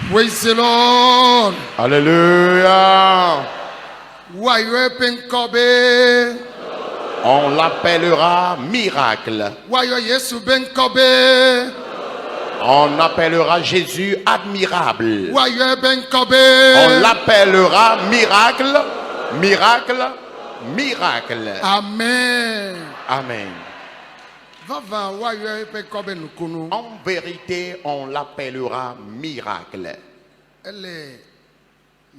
Praise the Lord. Alléluia. Wayo On l'appellera miracle. Yesu benkobe. On appellera Jésus admirable. Wayo On benkobe. l'appellera miracle, miracle, miracle. Amen. Amen. Vava wayo benkobe nukunu. En vérité, on l'appellera miracle. Elle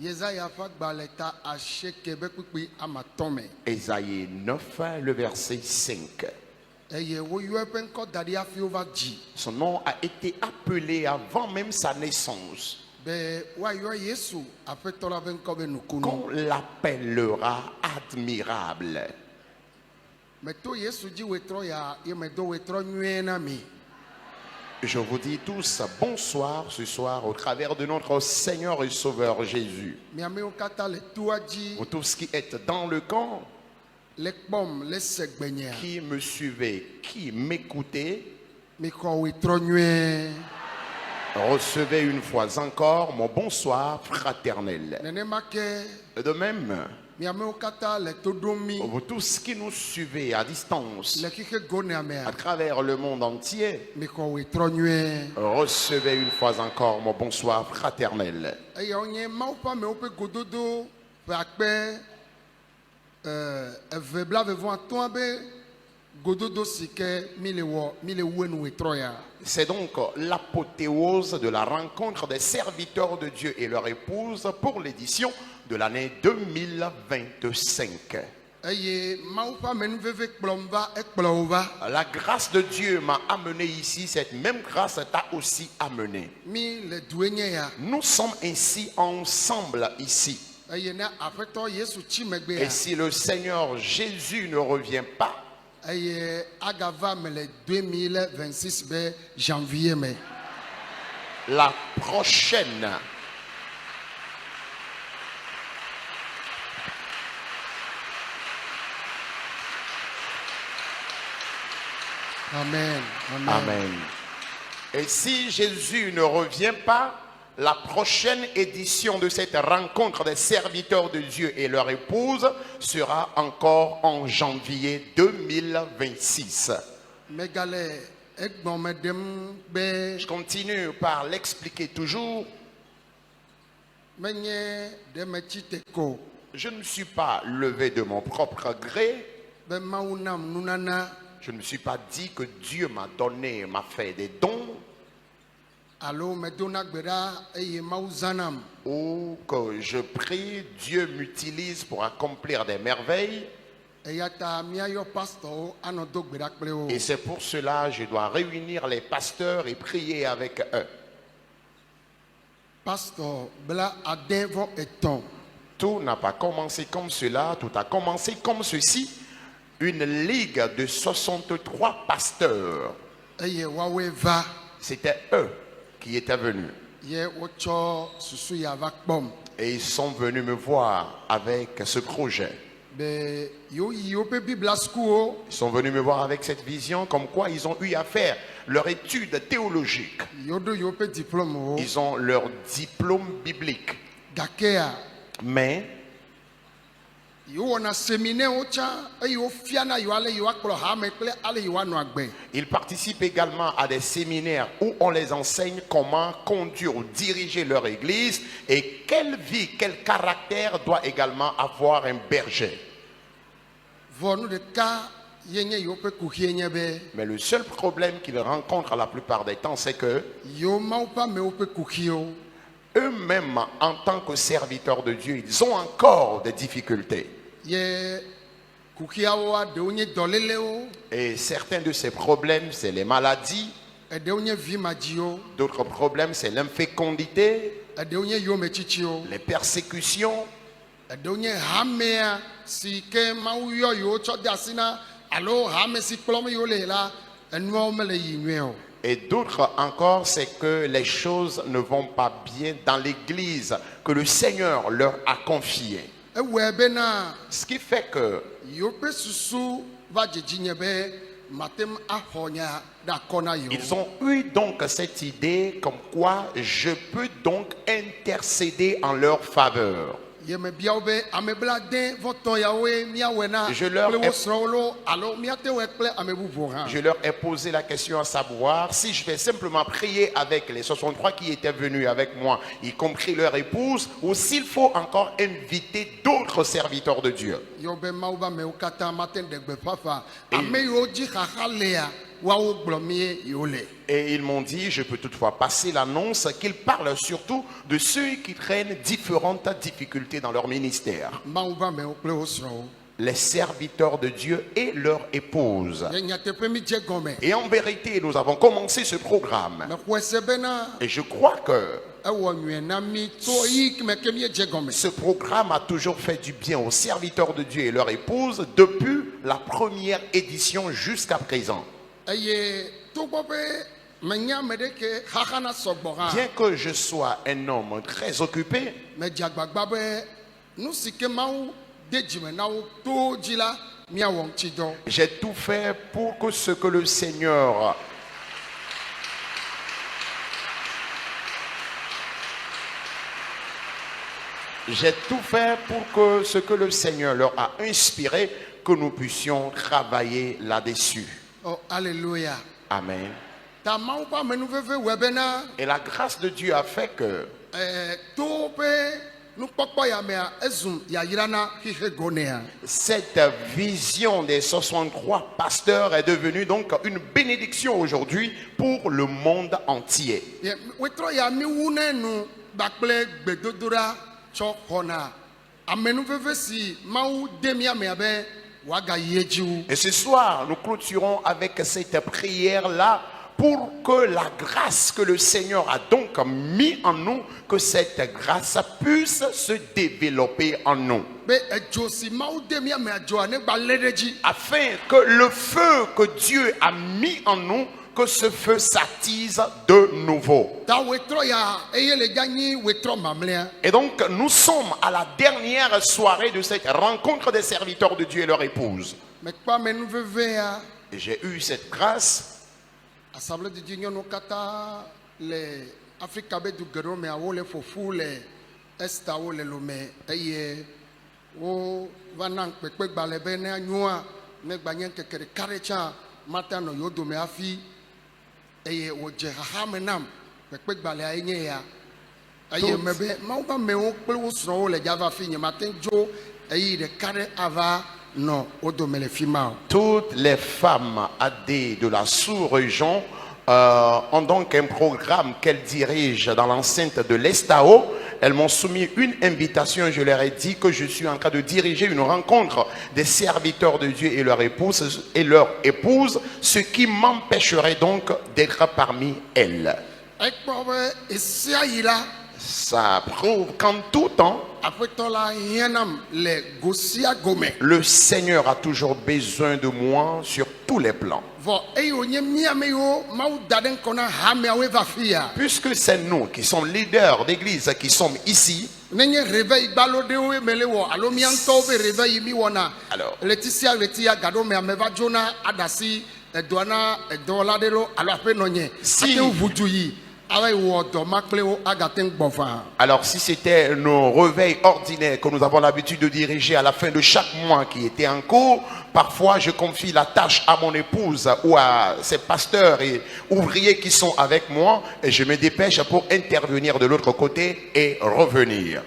Yesaya fagbaleta asheke bekpikpi amatome. Ésaïe 9, le verset 5. Eye woyo benko dadi afi over ji. Son nom a été appelé avant même sa naissance. Be wayo Yesu afetola benkobe nukunu. Qu'on l'appellera admirable. Meto Yesu ji wetro ya yemedo wetro nyuena mi. Je vous dis tous bonsoir ce soir au travers de notre Seigneur et Sauveur Jésus. Vous tous qui êtes dans le camp, qui me suivez, qui m'écoutez, recevez une fois encore mon bonsoir fraternel. De même, vous tous qui nous suivez à distance, à travers le monde entier, recevez une fois encore mon bonsoir fraternel. C'est donc l'apothéose de la rencontre des serviteurs de Dieu et leur épouse pour l'édition de l'année 2025. La grâce de Dieu m'a amené ici, cette même grâce t'a aussi amené. Nous sommes ainsi ensemble ici. Et si le Seigneur Jésus ne revient pas, la prochaine Amen. Amen. Amen. Et si Jésus ne revient pas, la prochaine édition de cette rencontre des serviteurs de Dieu et leur épouse sera encore en janvier 2026. Je continue par l'expliquer toujours. Je ne me suis pas levé de mon propre gré. Je ne me suis pas dit que Dieu m'a donné, m'a fait des dons. Ou que je prie, Dieu m'utilise pour accomplir des merveilles. Et c'est pour cela que je dois réunir les pasteurs et prier avec eux. Tout n'a pas commencé comme cela, tout a commencé comme ceci. Une ligue de 63 pasteurs. C'était eux qui étaient venus. Et ils sont venus me voir avec ce projet. Ils sont venus me voir avec cette vision comme quoi ils ont eu à faire leur étude théologique. Ils ont leur diplôme biblique. Mais ils participent également à des séminaires où on les enseigne comment conduire ou diriger leur église et quelle vie, quel caractère doit également avoir un berger. Mais le seul problème qu'ils rencontrent la plupart des temps, c'est que eux-mêmes, en tant que serviteurs de Dieu, ils ont encore des difficultés. Et certains de ces problèmes, c'est les maladies. D'autres problèmes, c'est l'infécondité, les persécutions. Et d'autres encore, c'est que les choses ne vont pas bien dans l'église que le Seigneur leur a confiée. Ce qui fait que Ils ont eu donc cette idée comme quoi je peux donc intercéder en leur faveur. Je leur ai posé la question à savoir si je vais simplement prier avec les 63 qui étaient venus avec moi, y compris leur épouse, ou s'il faut encore inviter d'autres serviteurs de Dieu. Et ils m'ont dit, je peux toutefois passer l'annonce qu'ils parlent surtout de ceux qui traînent différentes difficultés dans leur ministère. Les serviteurs de Dieu et leur épouse. Et en vérité, nous avons commencé ce programme. Et je crois que ce programme a toujours fait du bien aux serviteurs de Dieu et leur épouse depuis la première édition jusqu'à présent. Bien que je sois un homme très occupé, j'ai tout fait pour que ce que le Seigneur leur a inspiré, que nous puissions travailler là-dessus. Oh, alléluia. Amen. Et la grâce de Dieu a fait que cette vision des 63 pasteurs est devenue donc une bénédiction aujourd'hui pour le monde entier. Et ce soir, nous clôturons avec cette prière-là pour que la grâce que le Seigneur a donc mis en nous, que cette grâce puisse se développer en nous. Afin que le feu que Dieu a mis en nous, que ce feu s'attise de nouveau. Et donc nous sommes à la dernière soirée de cette rencontre des serviteurs de Dieu et leur épouse. Et j'ai eu cette grâce. Toutes les femmes AD de la sous-région ont donc un programme qu'elles dirigent dans l'enceinte de l'Estao. Elles m'ont soumis une invitation et je leur ai dit que je suis en train de diriger une rencontre des serviteurs de Dieu et leur épouse, ce qui m'empêcherait donc d'être parmi elles. Ça prouve qu'en tout temps, le Seigneur a toujours besoin de moi sur tous les plans. Puisque c'est nous qui sommes leaders d'église qui sommes ici. Alors si c'était nos réveils ordinaires que nous avons l'habitude de diriger à la fin de chaque mois qui était en cours, parfois je confie la tâche à mon épouse ou à ces pasteurs et ouvriers qui sont avec moi et je me dépêche pour intervenir de l'autre côté et revenir.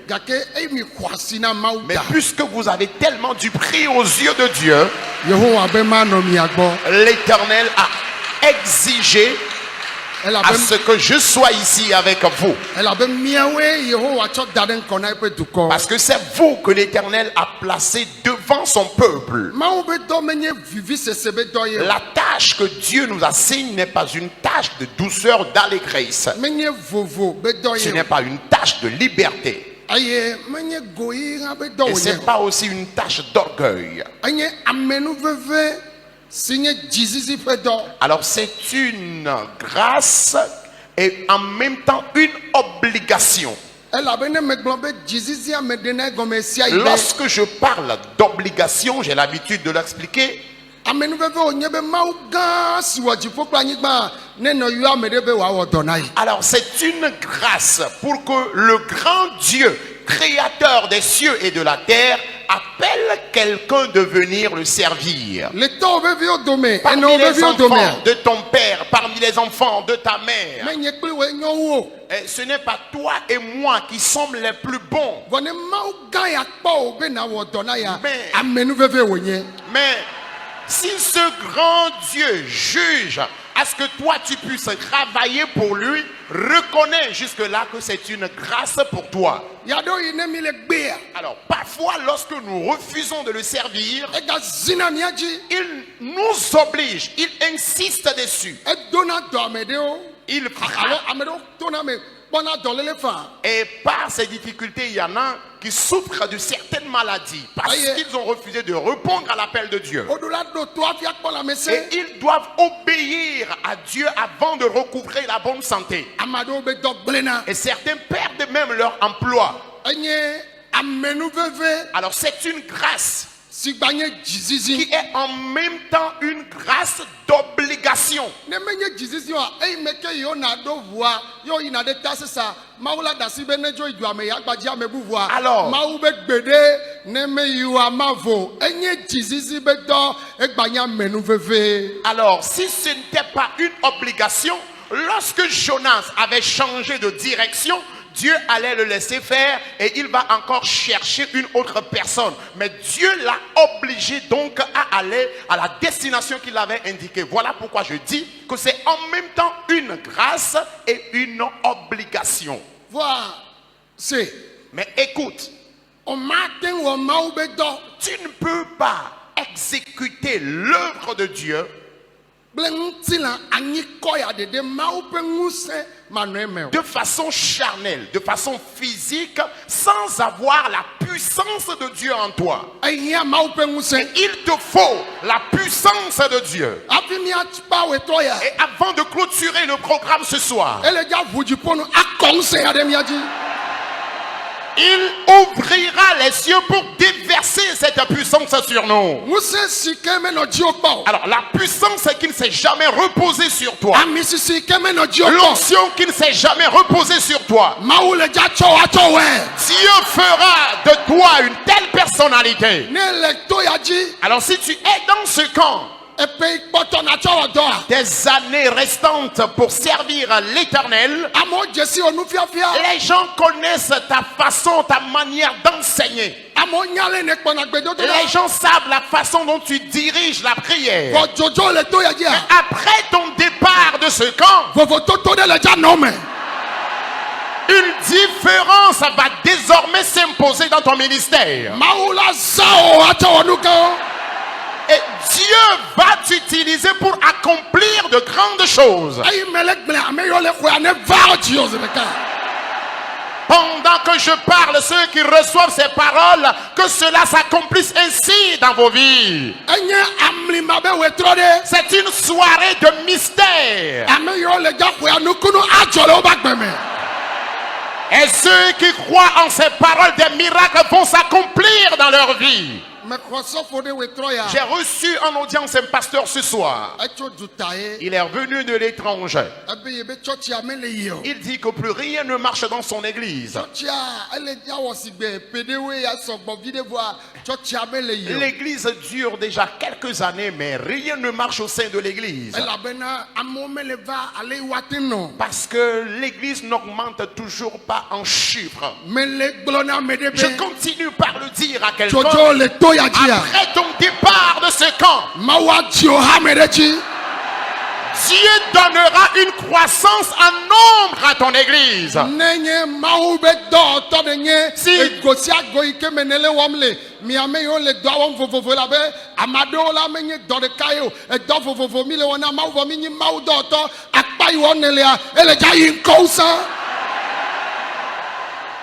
Mais puisque vous avez tellement du prix aux yeux de Dieu, l'Éternel a exigé à ce que je sois ici avec vous. Parce que c'est vous que l'Éternel a placé devant son peuple. La tâche que Dieu nous assigne n'est pas une tâche de douceur, d'allégresse. Ce n'est pas une tâche de liberté. Et ce n'est pas aussi une tâche d'orgueil. Alors c'est une grâce et en même temps une obligation. Lorsque je parle d'obligation, j'ai l'habitude de l'expliquer. Alors c'est une grâce pour que le grand Dieu, créateur des cieux et de la terre, appelle quelqu'un de venir le servir. Parmi les enfants de ton père, parmi les enfants de ta mère. Et ce n'est pas toi et moi qui sommes les plus bons. Mais si ce grand Dieu juge à ce que toi tu puisses travailler pour lui, reconnais jusque-là que c'est une grâce pour toi. Alors parfois lorsque nous refusons de le servir, il nous oblige, il insiste dessus. Il et par ces difficultés, il y en a qui souffrent de certaines maladies parce qu'ils ont refusé de répondre à l'appel de Dieu. Et ils doivent obéir à Dieu avant de recouvrer la bonne santé. Et certains perdent même leur emploi. Alors c'est une grâce qui est en même temps une grâce d'obligation. Alors, si ce n'était pas une obligation, lorsque Jonas avait changé de direction, Dieu allait le laisser faire et il va encore chercher une autre personne. Mais Dieu l'a obligé donc à aller à la destination qu'il avait indiquée. Voilà pourquoi je dis que c'est en même temps une grâce et une obligation. Mais écoute, tu ne peux pas exécuter l'œuvre de Dieu de façon charnelle, de façon physique, sans avoir la puissance de Dieu en toi. Et il te faut la puissance de Dieu. Et avant de clôturer le programme ce soir, il ouvrira les cieux pour déverser cette puissance sur nous. Alors la puissance qui ne s'est jamais reposée sur toi, l'onction qui ne s'est jamais reposée sur toi, Dieu fera de toi une telle personnalité. Alors si tu es dans ce camp, des années restantes pour servir l'Éternel, les gens connaissent ta façon, ta manière d'enseigner. Les gens savent la façon dont tu diriges la prière. Mais après ton départ de ce camp, une différence va désormais s'imposer dans ton ministère. Et Dieu va t'utiliser pour accomplir de grandes choses. Pendant que je parle, ceux qui reçoivent ces paroles, que cela s'accomplisse ainsi dans vos vies. C'est une soirée de mystère. Et ceux qui croient en ces paroles, des miracles vont s'accomplir dans leur vie. J'ai reçu en audience un pasteur ce soir. Il est revenu de l'étranger. Il dit que plus rien ne marche dans son église. L'église dure déjà quelques années, mais rien ne marche au sein de l'église. Parce que l'église n'augmente toujours pas en chiffres. Je continue par le dire à quelqu'un. Après ton départ de ce camp, Dieu donnera une croissance en nombre à ton église.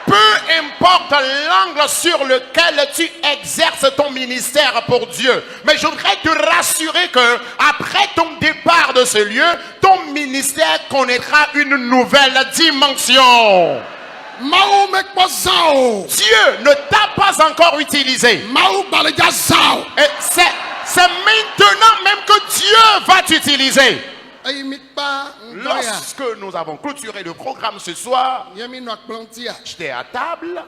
Peu importe l'angle sur lequel tu exerces ton ministère pour Dieu, mais je voudrais te rassurer que après ton départ de ce lieu, ton ministère connaîtra une nouvelle dimension. Dieu ne t'a pas encore utilisé. Et C'est maintenant même que Dieu va t'utiliser. Lorsque nous avons clôturé le programme ce soir, j'étais à table.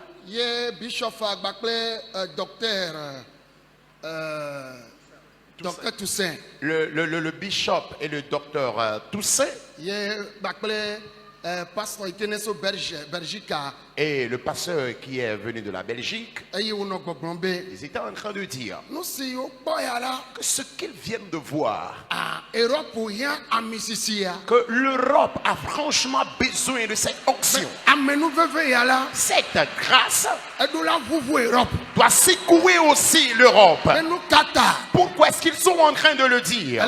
Docteur Toussaint. Le bishop et le docteur Toussaint. Et le pasteur qui est venu de la Belgique, ils étaient en train de dire que ce qu'ils viennent de voir, que l'Europe a franchement besoin de cette onction. Cette grâce doit secouer aussi l'Europe. Pourquoi est-ce qu'ils sont en train de le dire?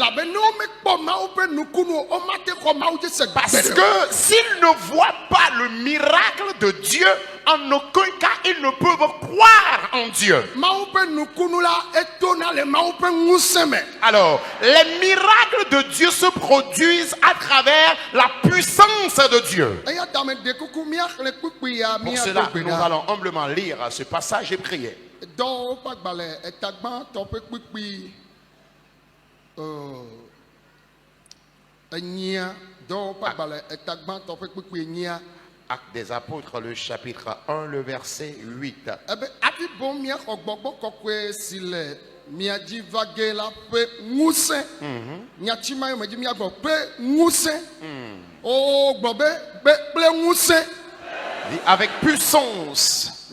Parce que s'ils ne voient pas le miracle de Dieu, en aucun cas ils ne peuvent croire en Dieu. Alors, les miracles de Dieu se produisent à travers la puissance de Dieu. Pour cela, nous allons humblement lire ce passage et prier. Actes des Apôtres, le chapitre 1, le verset 8. Avec puissance.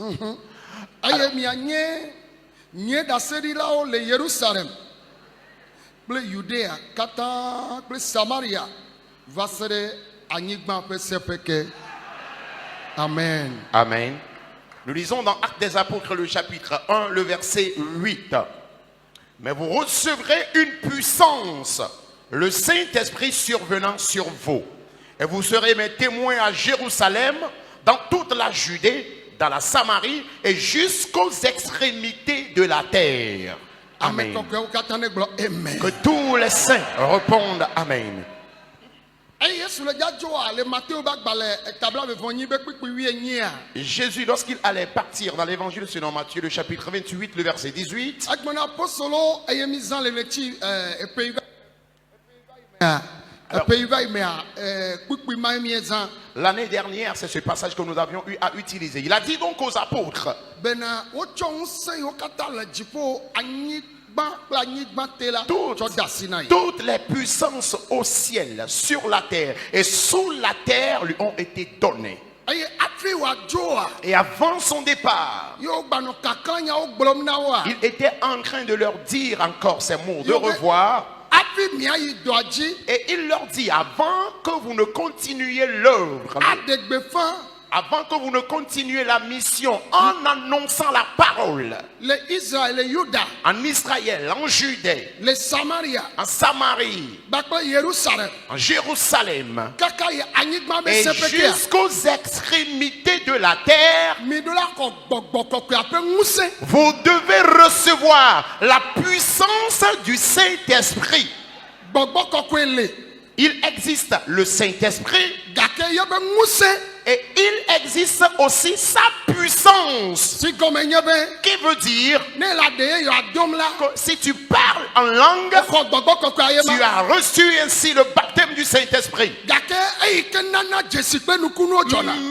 Amen. Amen. Nous lisons dans Actes des Apôtres, le chapitre 1, le verset 8. Mais vous recevrez une puissance, le Saint-Esprit survenant sur vous. Et vous serez mes témoins à Jérusalem, dans toute la Judée, dans la Samarie et jusqu'aux extrémités de la terre. Amen. Que tous les saints répondent Amen. Jésus, lorsqu'il allait partir dans l'évangile selon Matthieu, le chapitre 28, le verset 18, l'année dernière, c'est ce passage que nous avions eu à utiliser. Il a dit donc aux apôtres, toutes les puissances au ciel, sur la terre et sous la terre lui ont été données. Et avant son départ, il était en train de leur dire encore ces mots de revoir. Et il leur dit, avant que vous ne continuiez l'œuvre, avant que vous ne continuiez la mission en annonçant la parole en Israël, en Judée, en Samarie, en Jérusalem et jusqu'aux extrémités de la terre, vous devez recevoir la puissance du Saint-Esprit. Il existe le Saint-Esprit et il existe aussi sa puissance. Qui veut dire que si tu parles en langue, tu as reçu ainsi le baptême du Saint-Esprit.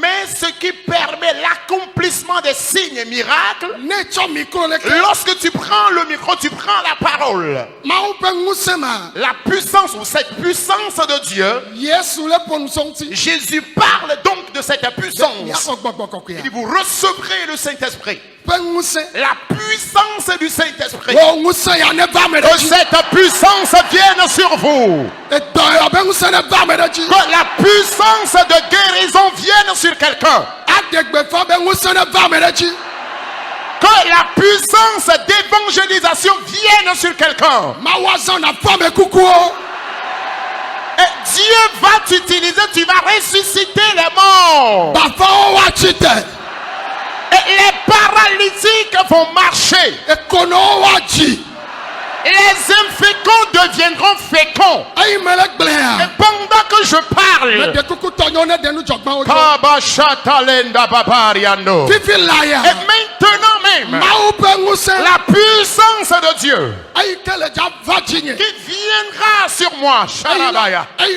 Mais ce qui permet l'accomplissement des signes et miracles, lorsque tu prends le micro, tu prends la parole. La puissance ou cette puissance de Dieu, Jésus parle donc de cette puissance. Il dit, vous recevrez le Saint-Esprit. La puissance du Saint-Esprit. Que cette puissance vienne sur vous. Que la puissance de guérison vienne sur quelqu'un. Que la puissance d'évangélisation vienne sur quelqu'un. Et Dieu va t'utiliser, tu vas ressusciter les morts. Et les paralytiques vont marcher. Les inféconds deviendront féconds. Et pendant que je parle, et maintenant même. La puissance de Dieu qui viendra sur moi, Sharabaya, qui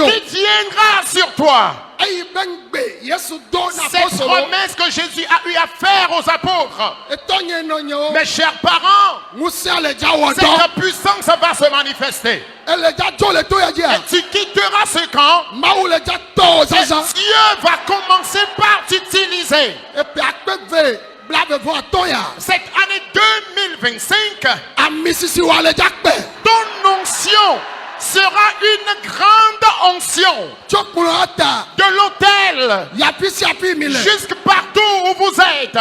viendra sur toi. Cette promesse que Jésus a eu à faire aux apôtres. Mes chers parents, cette puissance va se manifester. Et tu quitteras ce camp. Et Dieu va commencer par t'utiliser. Cette année 2025, ton onction sera une grande onction de l'autel jusque partout où vous êtes.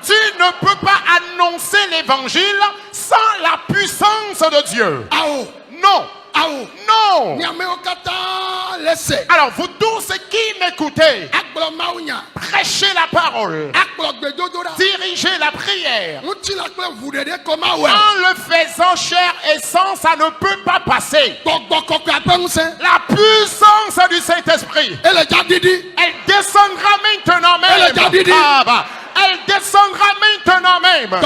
Tu ne peux pas annoncer l'évangile sans la puissance de Dieu. Non. Non. Alors vous tous qui m'écoutez, prêchez la parole, dirigez la prière. En le faisant chair et sang, ça ne peut pas passer. La puissance du Saint-Esprit, elle descendra maintenant même. Elle descendra maintenant même. Je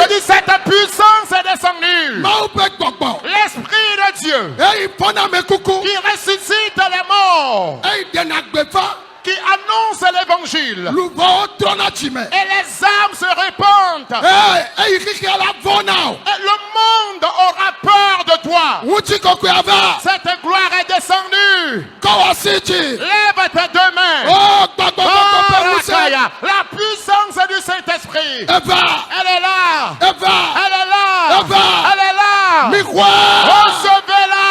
dis, cette puissance est descendue. L'Esprit de Dieu qui ressuscite les morts, qui annonce l'évangile, et les âmes se répandent, et le monde aura peur de toi. Cette gloire est descendue. Lève tes deux mains. La puissance du Saint-Esprit, elle est là. Elle est là. Elle est là. Elle est là. Recevez-la.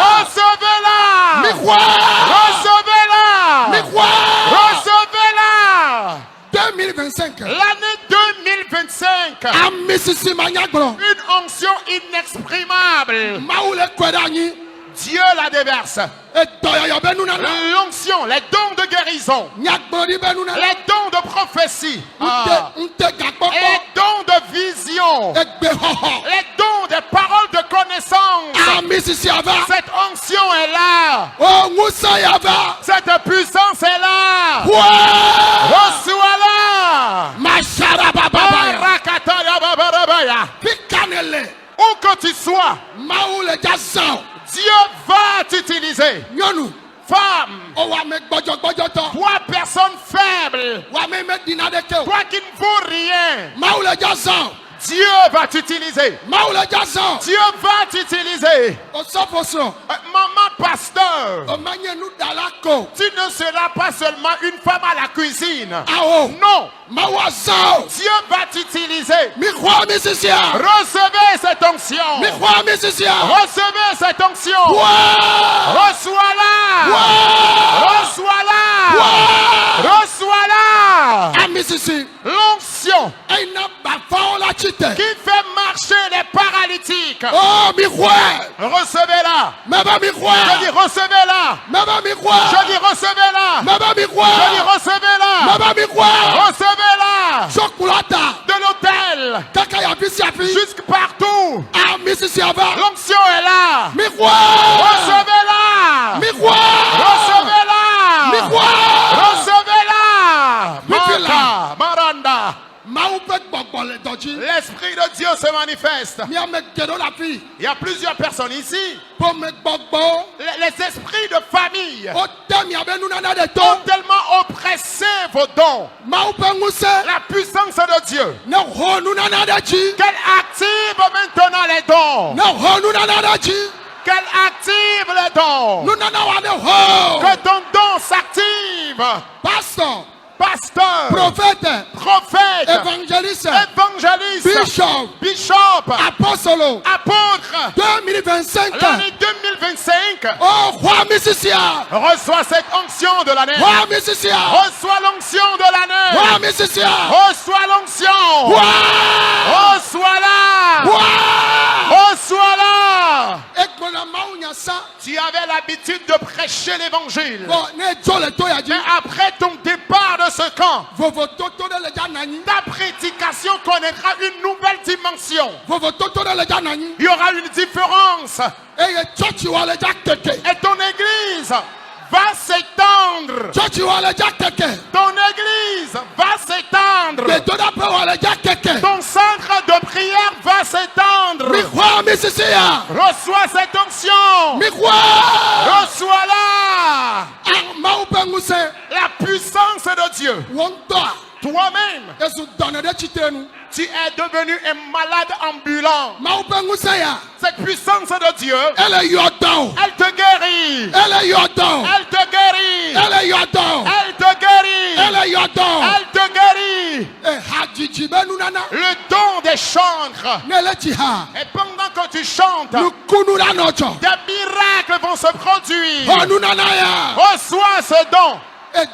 Recevez-la. Recevez-la. Recevez-la. 2025. L'année 2025. Une onction inexprimable. Dieu la déverse. L'onction, les dons de guérison, les dons de prophétie, les dons de vision, les dons de paroles de connaissance. Cette onction est là. Cette puissance est là. Reçois-la. Où que tu sois, Dieu va t'utiliser. Femme, toi personne faible, toi qui ne vaux rien, Dieu va t'utiliser. Dieu va t'utiliser. Maman pasteur, tu ne seras pas seulement une femme à la cuisine. Non. Dieu va t'utiliser. Recevez cette onction. Recevez cette onction. Reçois-la. Reçois-la. Reçois-la. L'onction qui fait marcher les paralytiques. Recevez-la. Je dis recevez-la. Je dis recevez-la. Je dis recevez-la. Recevez-la. De l'autel jusque partout. L'onction est là. Recevez-la. Recevez-la. Recevez-la. Maranda. L'Esprit de Dieu se manifeste. Il y a plusieurs personnes ici. Les esprits de famille ont tellement oppressé vos dons. La puissance de Dieu qu'elle active maintenant les dons. Qu'elle active les dons. Que ton don s'active. Pasteur, prophète, évangéliste, bishop, apôtre. 2025. L'année 2025. Reçois cette onction de l'année. Reçois l'onction de l'année. Reçois l'onction. Reçois-la. Reçois-la. Tu avais l'habitude de prêcher l'évangile. Mais après ton départ de ce camp, ta prédication connaîtra une nouvelle dimension. Il y aura une différence. Et ton église va s'étendre. Ton église va s'étendre. Ton centre de prière va s'étendre. Reçois cette onction. Reçois-la. La puissance de Dieu. Toi-même, tu es devenu un malade ambulant. Cette puissance de Dieu, elle te guérit. Elle te guérit. Elle te guérit. Elle te guérit. Le don des chancres. Et pendant que tu chantes, des miracles vont se produire. Reçois ce don. Le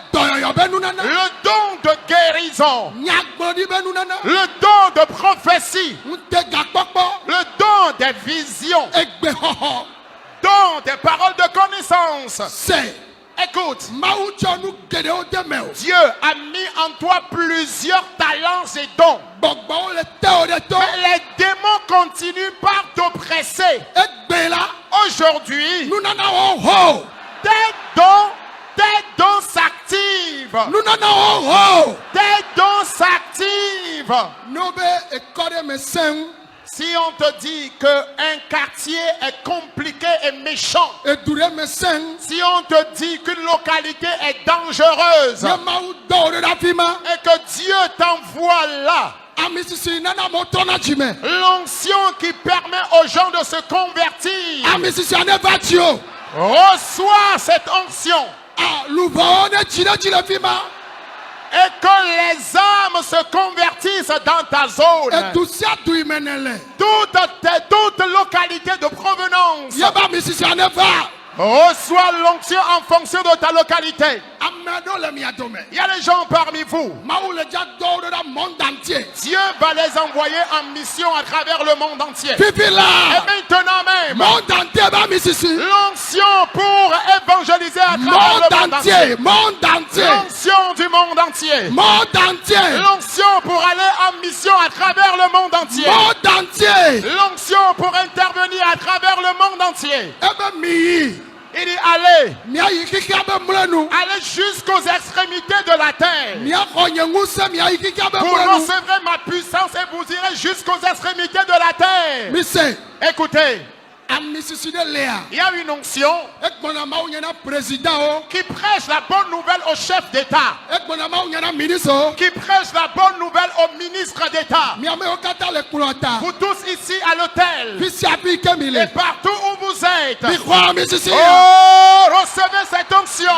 don de guérison, le don de prophétie, le don des visions, don des paroles de connaissance. Écoute, Dieu a mis en toi plusieurs talents et dons. Mais les démons continuent par t'oppresser. Aujourd'hui, tes dons s'activent. Tes dons s'activent. Si on te dit qu'un quartier est compliqué et méchant, si on te dit qu'une localité est dangereuse et que Dieu t'envoie là, l'onction qui permet aux gens de se convertir, reçois cette onction. Et que les âmes se convertissent dans ta zone. Toute localité de provenance. Reçois l'onction en fonction de ta localité. Il y a des gens parmi vous. Dieu va les envoyer en mission à travers le monde entier. Et maintenant même, l'onction pour évangéliser à travers le monde entier. L'onction du monde entier. L'onction pour aller en mission à travers le monde entier. L'onction pour intervenir à travers le monde entier. Il dit allez jusqu'aux extrémités de la terre. Vous recevrez ma puissance et vous irez jusqu'aux extrémités de la terre. Écoutez, il y a une onction qui prêche la bonne nouvelle au chef d'État, qui prêche la bonne nouvelle au ministre d'État. Vous tous ici à l'hôtel et partout où vous êtes, oh, recevez cette onction.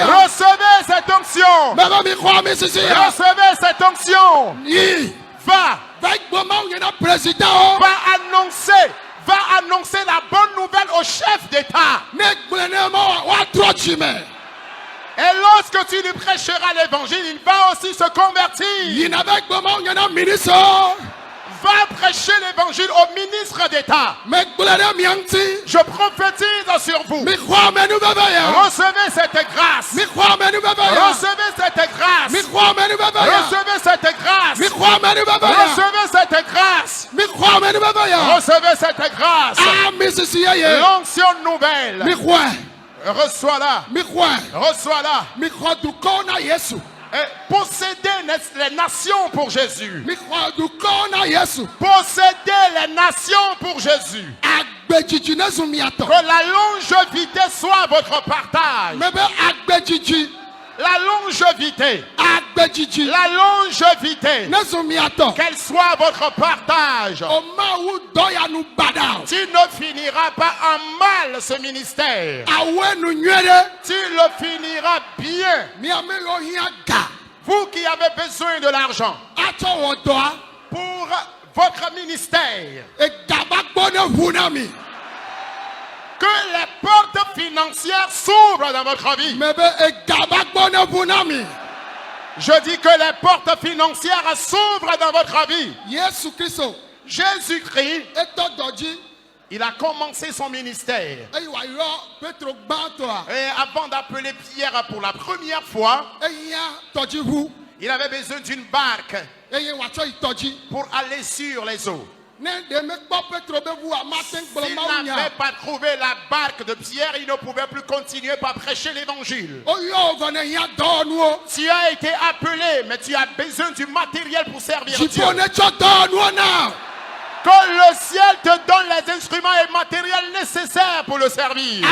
Recevez cette onction. Recevez cette onction. Va annoncer la bonne nouvelle au chef d'État. Et lorsque tu lui prêcheras l'évangile, il va aussi se convertir. Va prêcher l'évangile au ministre d'État. Je prophétise sur vous. Recevez cette grâce. Recevez cette grâce. Recevez cette grâce. Recevez cette grâce. Recevez cette grâce. L'onction nouvelle. Reçois-la. Reçois-la. Posséder les nations pour Jésus. Posséder les nations pour Jésus. Que la longévité soit votre partage. La longévité. La longévité. Qu'elle soit votre partage. Tu ne finiras pas en mal ce ministère. Tu le finiras bien. Vous qui avez besoin de l'argent pour votre ministère, que les portes financières s'ouvrent dans votre vie. Je dis que les portes financières s'ouvrent dans votre vie. Jésus-Christ Il a commencé son ministère. Et avant d'appeler Pierre pour la première fois, il avait besoin d'une barque pour aller sur les eaux. S'il n'avait pas trouvé la barque de Pierre, il ne pouvait plus continuer par prêcher l'évangile. Tu as été appelé, mais tu as besoin du matériel pour servir Dieu. Que le ciel te donne les instruments et le matériel nécessaires pour le servir.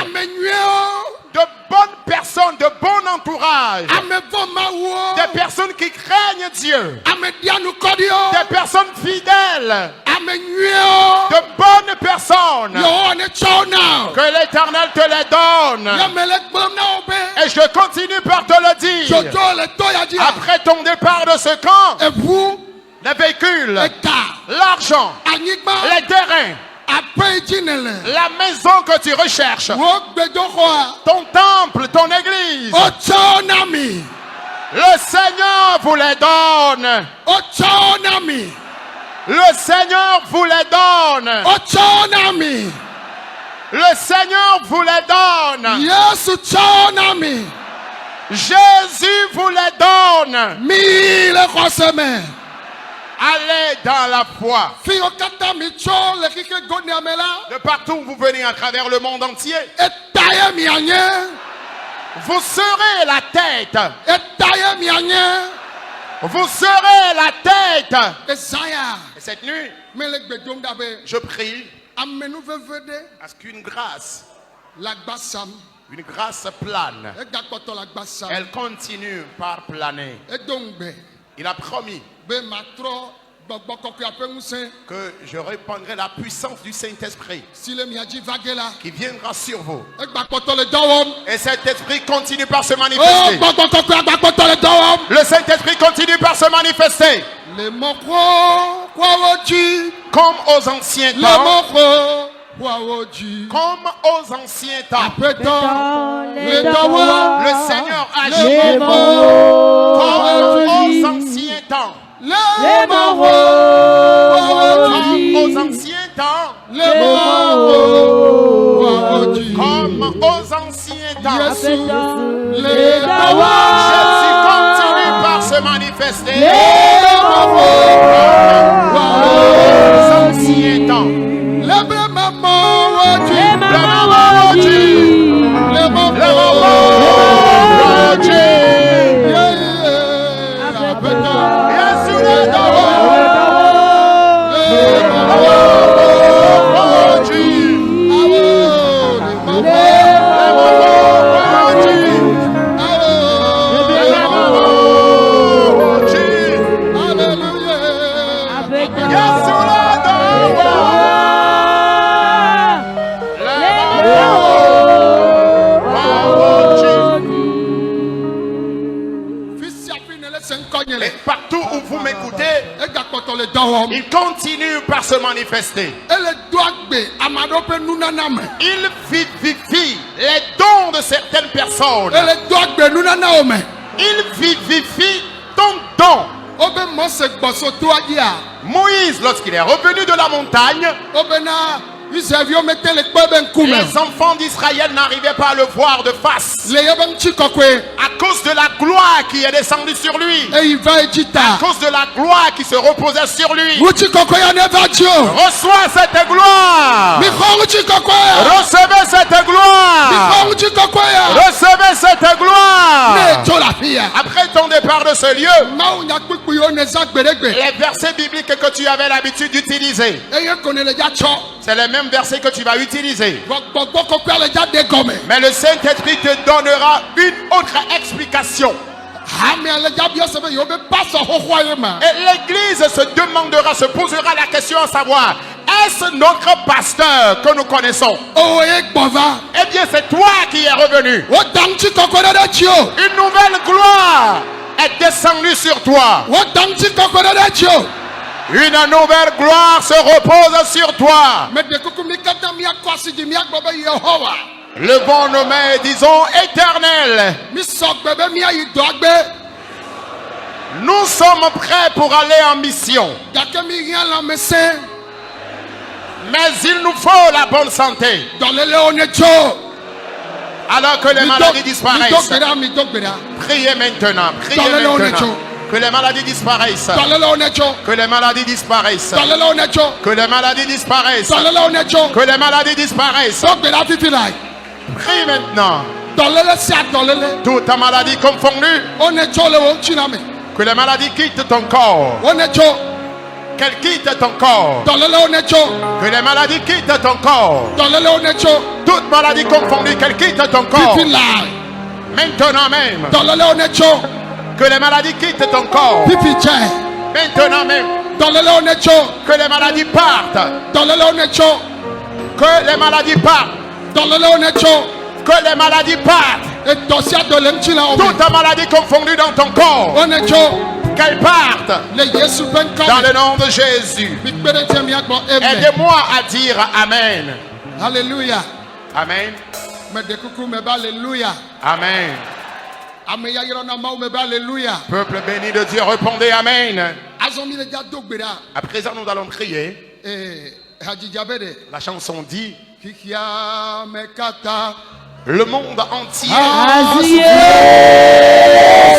De bonnes personnes, de bon entourage. Des personnes qui craignent Dieu. Des personnes fidèles. De bonnes personnes. Que l'Éternel te les donne. Et je continue par te le dire. Après ton départ de ce camp, les véhicules, l'argent, les terrains, la maison que tu recherches, ton temple, ton église, le Seigneur vous les donne. Le Seigneur vous les donne. Le Seigneur vous les donne. Jésus vous les donne. Allez dans la foi. De partout où vous venez à travers le monde entier, vous serez la tête. Vous serez la tête. Et cette nuit, je prie à ce qu'une grâce, une grâce plane, elle continue par planer. Il a promis que je répandrai la puissance du Saint-Esprit qui viendra sur vous. Et cet esprit continue par se manifester. Le Saint-Esprit continue par se manifester. Comme aux anciens temps. Comme aux anciens temps. Le Seigneur agit comme aux anciens temps. Comme aux anciens temps. Comme aux anciens temps. Jésus continue par se manifester. Comme aux anciens temps. Et partout où vous m'écoutez, il continue par se manifester. Il vivifie les dons de certaines personnes. Il vivifie ton don. Moïse, lorsqu'il est revenu de la montagne, les enfants d'Israël n'arrivaient pas à le voir de face à cause de la gloire qui est descendue sur lui, à cause de la gloire qui se reposait sur lui. Reçois cette gloire. Recevez cette gloire. Recevez cette gloire. Après ton départ de ce lieu, les versets bibliques que tu avais l'habitude d'utiliser, c'est les mêmes versets que tu vas utiliser. Mais le Saint-Esprit te donnera une autre explication. Et l'Église se demandera, se posera la question à savoir: est-ce notre pasteur que nous connaissons? Eh bien, c'est toi qui es revenu. Une nouvelle gloire est descendue sur toi. Une nouvelle gloire se repose sur toi. Le bon nommé, disons, éternel. Nous sommes prêts pour aller en mission. Mais il nous faut la bonne santé. Alors que les maladies disparaissent. Priez maintenant. Priez maintenant. Que les maladies disparaissent. Que les maladies disparaissent. Que les maladies disparaissent. Que les maladies disparaissent. Prie maintenant. Toute ta maladie confondue. Que les maladies quittent ton corps. Qu'elles quittent ton corps. Que les maladies quittent ton corps. Toute maladie confondue, qu'elles quittent ton corps. Maintenant même. Que les maladies quittent ton corps. Maintenant même. Que les maladies partent. Que les maladies partent. Que les maladies partent. Toute maladie confondue dans ton corps. Qu'elle parte. Dans le nom de Jésus. Aidez-moi à dire Amen. Alléluia. Amen. Alléluia. Amen. Peuple béni de Dieu, répondez Amen. À présent, nous allons crier. La chanson dit: le monde entier. Le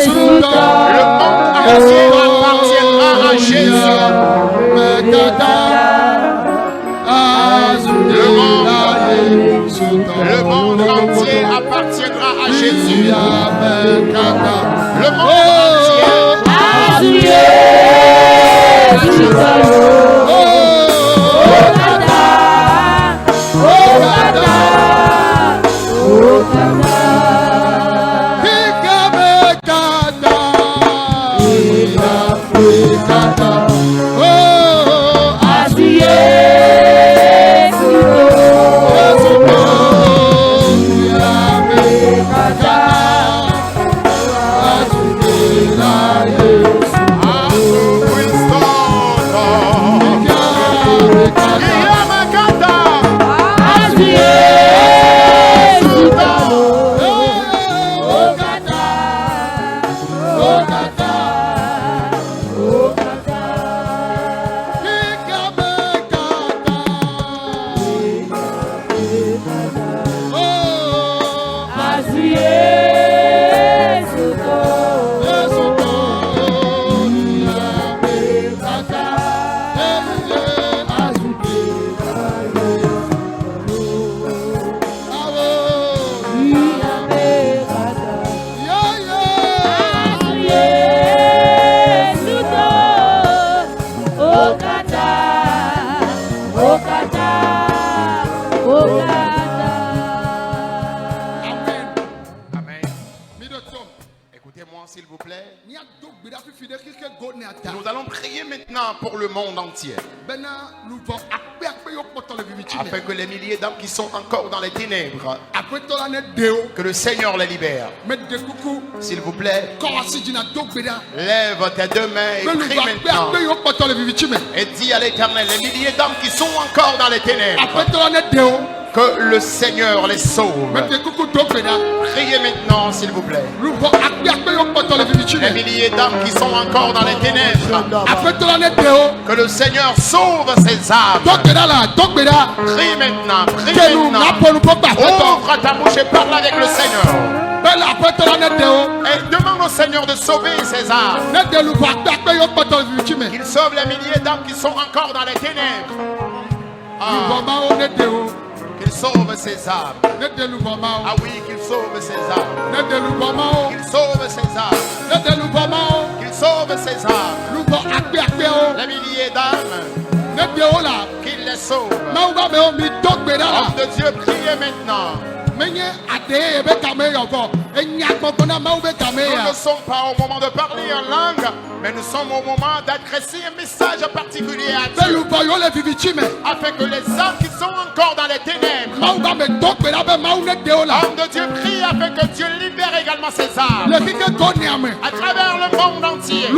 monde entier appartiendra à Jésus. Le monde entier appartiendra à Jésus. Le monde entier. S'il vous plaît. Nous allons prier maintenant pour le monde entier. Afin que les milliers d'âmes qui sont encore dans les ténèbres, que le Seigneur les libère. S'il vous plaît, lève tes deux mains et prie maintenant. Et dis à l'Éternel, les milliers d'âmes qui sont encore dans les ténèbres, que le Seigneur les sauve. Priez maintenant, s'il vous plaît. Les milliers d'âmes qui sont encore dans les ténèbres, que le Seigneur sauve ces âmes. Prie maintenant, prie maintenant. Ouvre ta bouche et parle avec le Seigneur. Et demande au Seigneur de sauver ces âmes. Qu'il sauve les milliers d'âmes qui sont encore dans les ténèbres. Qu'il sauve ses âmes. Ah oui, qu'il sauve ses âmes. Qu'il sauve ses âmes. Qu'il sauve ses âmes. Les milliers d'âmes. Qu'il les sauve. Homme de Dieu, priez maintenant. Nous ne sommes pas au moment de parler en langue, mais nous sommes au moment d'adresser un message particulier à Dieu, afin que les âmes qui sont encore dans les ténèbres, homme de Dieu, prie afin que Dieu libère également ces âmes à travers le monde entier. Les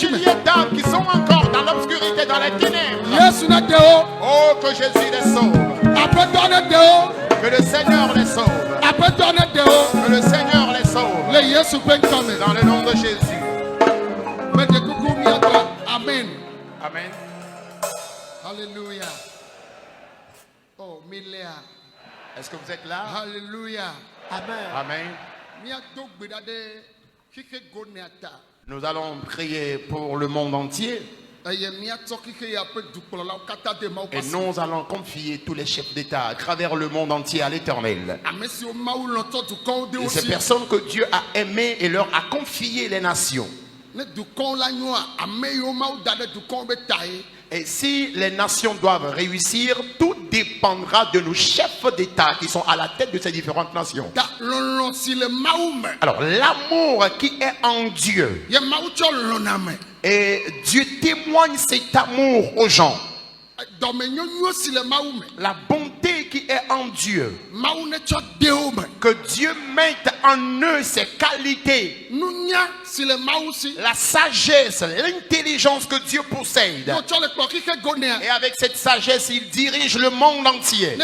milliers d'âmes qui sont encore dans l'obscurité, dans les ténèbres, oh, que Jésus les sauve. Que le Seigneur les sauve. Que le Seigneur les sauve. Dans le nom de Jésus. Amen. Amen. Alléluia. Oh, Milea. Est-ce que vous êtes là? Hallelujah. Amen. Amen. Nous allons prier pour le monde entier. Et nous allons confier tous les chefs d'État à travers le monde entier à l'Éternel. Et ces personnes que Dieu a aimées et leur a confié les nations. Et si les nations doivent réussir, tout dépendra de nos chefs d'État qui sont à la tête de ces différentes nations. Alors, l'amour qui est en Dieu, et Dieu témoigne cet amour aux gens. La bonté qui est en Dieu, que Dieu mette en eux ses qualités, la sagesse, l'intelligence que Dieu possède, et avec cette sagesse il dirige le monde entier,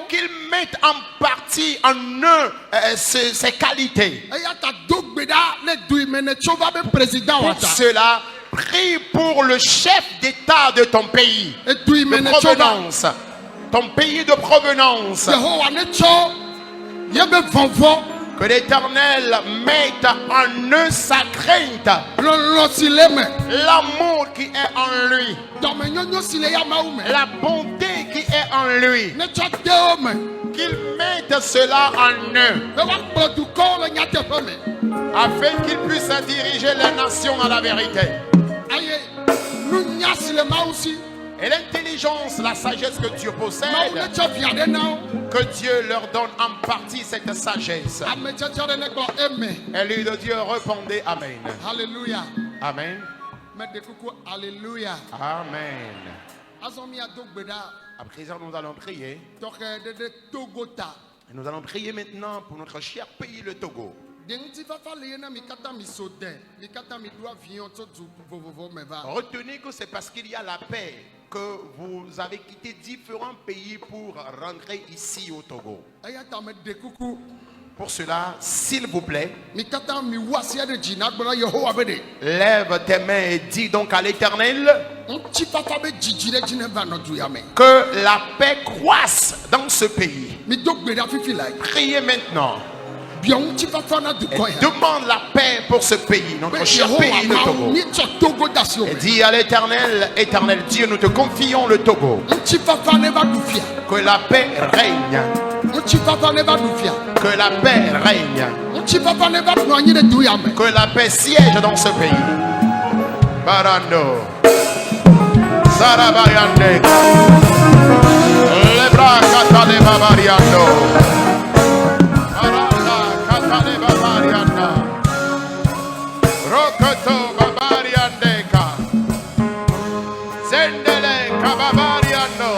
qu'il mette en partie en eux ses qualités. Pour cela, prie pour le chef d'État de ton pays de provenance. Ton pays de provenance. Que l'Éternel mette en eux sa crainte. L'amour qui est en lui. La bonté qui est en lui. Qu'il mette cela en eux. Afin qu'il puisse diriger les nations à la vérité. Et l'intelligence, la sagesse que Dieu possède, que Dieu leur donne en partie cette sagesse. Et lui de Dieu répondait Amen. Alléluia. Amen. Alléluia. Amen. À présent, nous allons prier. Et nous allons prier maintenant pour notre cher pays, le Togo. Retenez que c'est parce qu'il y a la paix que vous avez quitté différents pays pour rentrer ici au Togo. Pour cela, s'il vous plaît, lève tes mains et dis donc à l'Éternel que la paix croisse dans ce pays. Priez maintenant. Et demande la paix pour ce pays, notre cher pays, le Togo. Et dis à l'Éternel, Éternel Dieu, nous te confions le Togo. Que la paix règne. Que la paix règne. Que la paix siège dans ce pays. Barando. Sarabayande. Lebra katale babariando. Rokoto babariandeka. Zendele kababariando.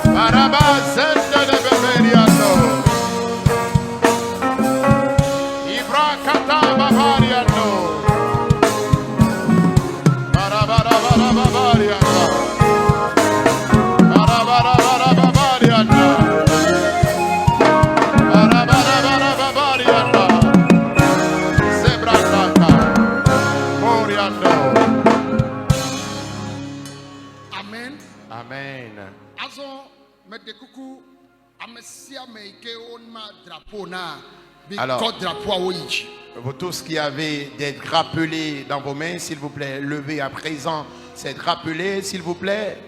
Baraba zendele babariando. Ibra kata babariando. Barabara babariando. Barabara babariando. Amen. Alors, vous tous qui avez des drapelés dans vos mains, s'il vous plaît, levez à présent ces drapelés, s'il vous plaît.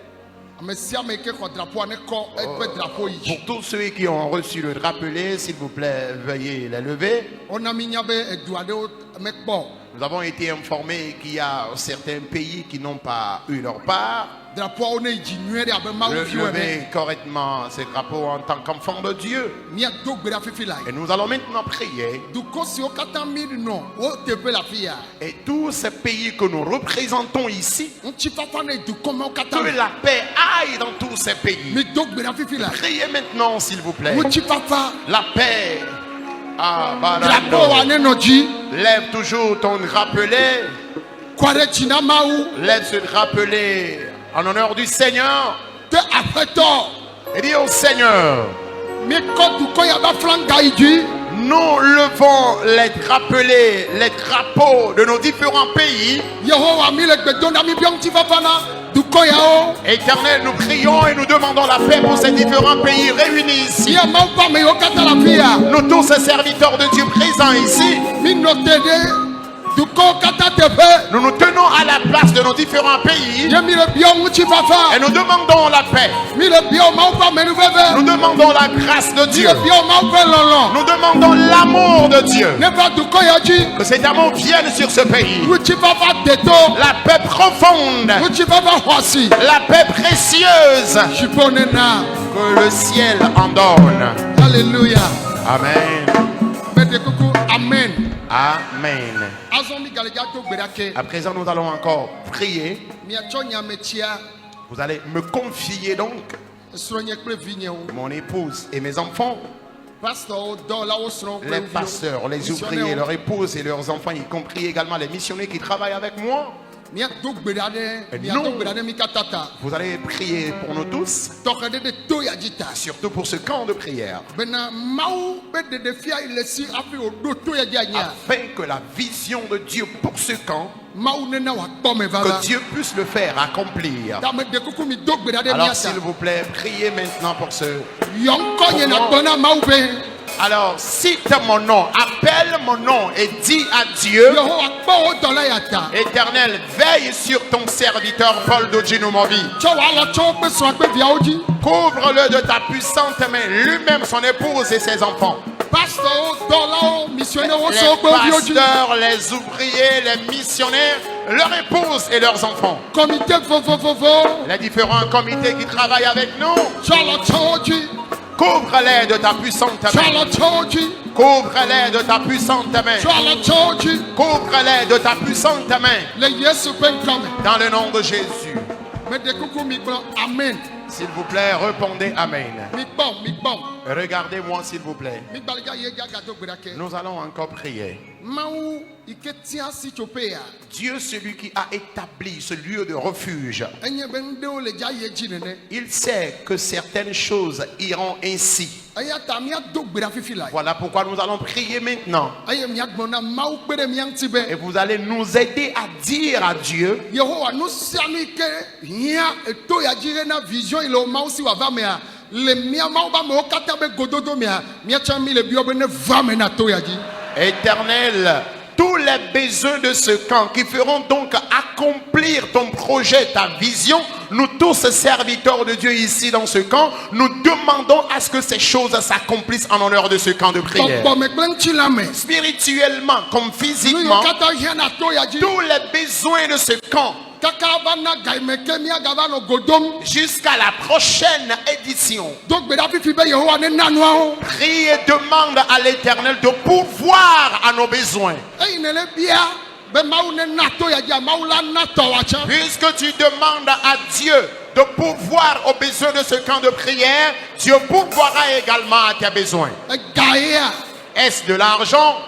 Pour tous ceux qui ont reçu le drapelet, s'il vous plaît, veuillez les lever. Nous avons été informés qu'il y a certains pays qui n'ont pas eu leur part. Levez correctement ces drapeaux en tant qu'enfants de Dieu. Et nous allons maintenant prier. Et tous ces pays que nous représentons ici, que la paix aille dans tous ces pays. Priez maintenant, s'il vous plaît. La paix. Ah, lève toujours ton drapelet. Lève ce drapelet en honneur du Seigneur. Et dis au Seigneur, nous levons les drapelets, les drapeaux de nos différents pays. Éternel, nous prions et nous demandons la paix pour ces différents pays réunis ici. Nous tous ces serviteurs de Dieu présents ici, nous nous tenons à la place de nos différents pays et nous demandons la paix. Nous demandons la grâce de Dieu. Nous demandons l'amour de Dieu. Que cet amour vienne sur ce pays. La paix profonde. La paix précieuse. Que le ciel en donne. Alléluia. Amen. Amen. Amen. À présent, nous allons encore prier. Vous allez me confier donc mon épouse et mes enfants. Les pasteurs, les ouvriers, leurs épouses et leurs enfants, y compris également les missionnaires qui travaillent avec moi. Vous allez prier pour nous tous, surtout pour ce camp de prière, afin que la vision de Dieu pour ce camp, que Dieu puisse le faire accomplir. Alors s'il vous plaît, priez maintenant pour ce Alors cite mon nom, appelle mon nom et dis à Dieu: Éternel, veille sur ton serviteur Paul Dodjinoumovi. Couvre-le de ta puissante main, lui-même, son épouse et ses enfants. Les pasteurs, les ouvriers, les missionnaires, leurs épouses et leurs enfants. Les différents comités qui travaillent avec nous. Couvre-les de ta puissante main. Couvre-les de ta puissante main. Couvre-les de ta puissante main. Dans le nom de Jésus. Amen. S'il vous plaît, répondez Amen. Regardez-moi s'il vous plaît. Nous allons encore prier. Dieu, celui qui a établi ce lieu de refuge, il sait que certaines choses iront ainsi. Voilà pourquoi nous allons prier maintenant. Et vous allez nous aider à dire à Dieu: Éternel, tous les besoins de ce camp qui feront donc accomplir ton projet, ta vision, nous tous serviteurs de Dieu ici dans ce camp, nous demandons à ce que ces choses s'accomplissent en honneur de ce camp de prière. Spirituellement comme physiquement, tous les besoins de ce camp jusqu'à la prochaine édition. Prie et demande à l'Éternel de pourvoir à nos besoins. Puisque tu demandes à Dieu de pourvoir aux besoins de ce camp de prière, Dieu pourvoira également à tes besoins. Est-ce de l'argent?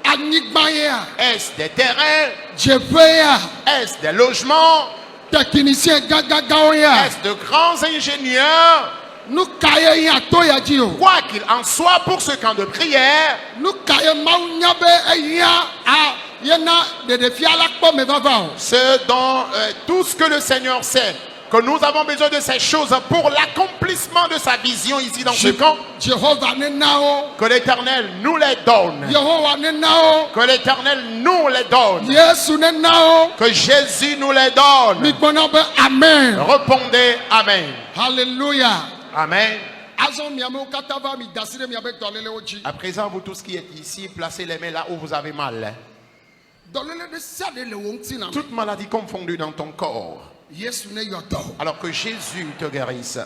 Est-ce des terrains? Est-ce des logements? Est-ce de grands ingénieurs? Quoi qu'il en soit pour ce camp de prière, tout ce que le Seigneur sait, que nous avons besoin de ces choses pour l'accomplissement de sa vision ici dans ce camp, que l'Éternel nous les donne. Que l'Éternel nous les donne. Que Jésus nous les donne. Répondez Amen. Alléluia. Amen. À présent, vous tous qui êtes ici, placez les mains là où vous avez mal. Toute maladie confondue dans ton corps. Alors que Jésus te guérisse.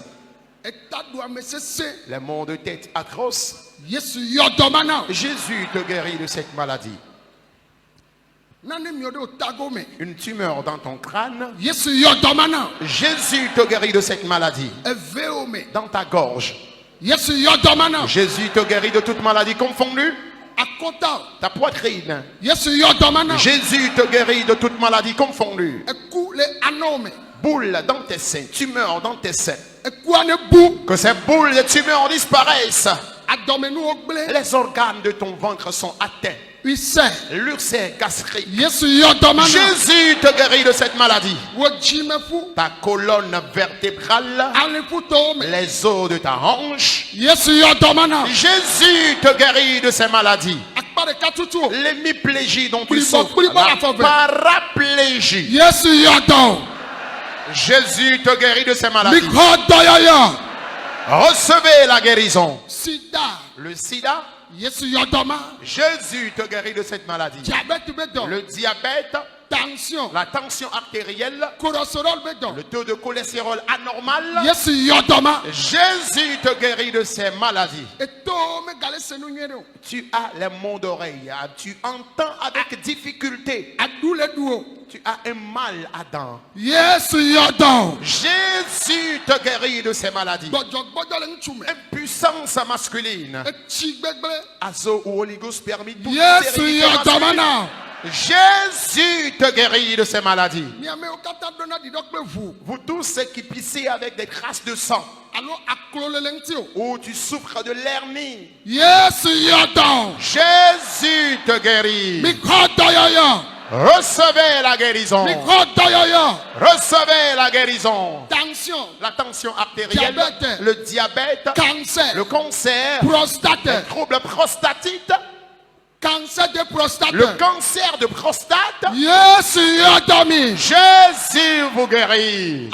Les maux de tête atroces, Jésus te guérit de cette maladie. Une tumeur dans ton crâne, Jésus te guérit de cette maladie. Dans ta gorge, Jésus te guérit de toute maladie confondue. Ta poitrine, Jésus te guérit de toute maladie confondue. Boules dans tes seins, tumeurs dans tes seins, que ces boules de tumeurs disparaissent. Les organes de ton ventre sont atteints. l'ulcère gastrique. Jésus Jésus te guérit de cette maladie. Ta colonne vertébrale, les os de ta hanche. Jésus te guérit de ces maladies. L'hémiplégie dont tu souffres, la paraplégie. Jésus te guérit de ces maladies. Recevez la guérison. Le sida, Jésus te guérit de cette maladie. Le diabète, la tension artérielle, le taux de cholestérol anormal, Jésus te guérit de ces maladies. Tu as les maux d'oreille, tu entends avec difficulté, tu as un mal à dents. Jésus te guérit de ces maladies. Impuissance masculine, azo ou oligospermie, Jésus te guérit de ces maladies. Vous tous qui pissez avec des traces de sang, ou tu souffres de l'hernie, Jésus te guérit. Recevez la guérison. Recevez la guérison. La tension artérielle, le diabète, le cancer, le trouble prostatique, le cancer de prostate. Jésus vous guérit.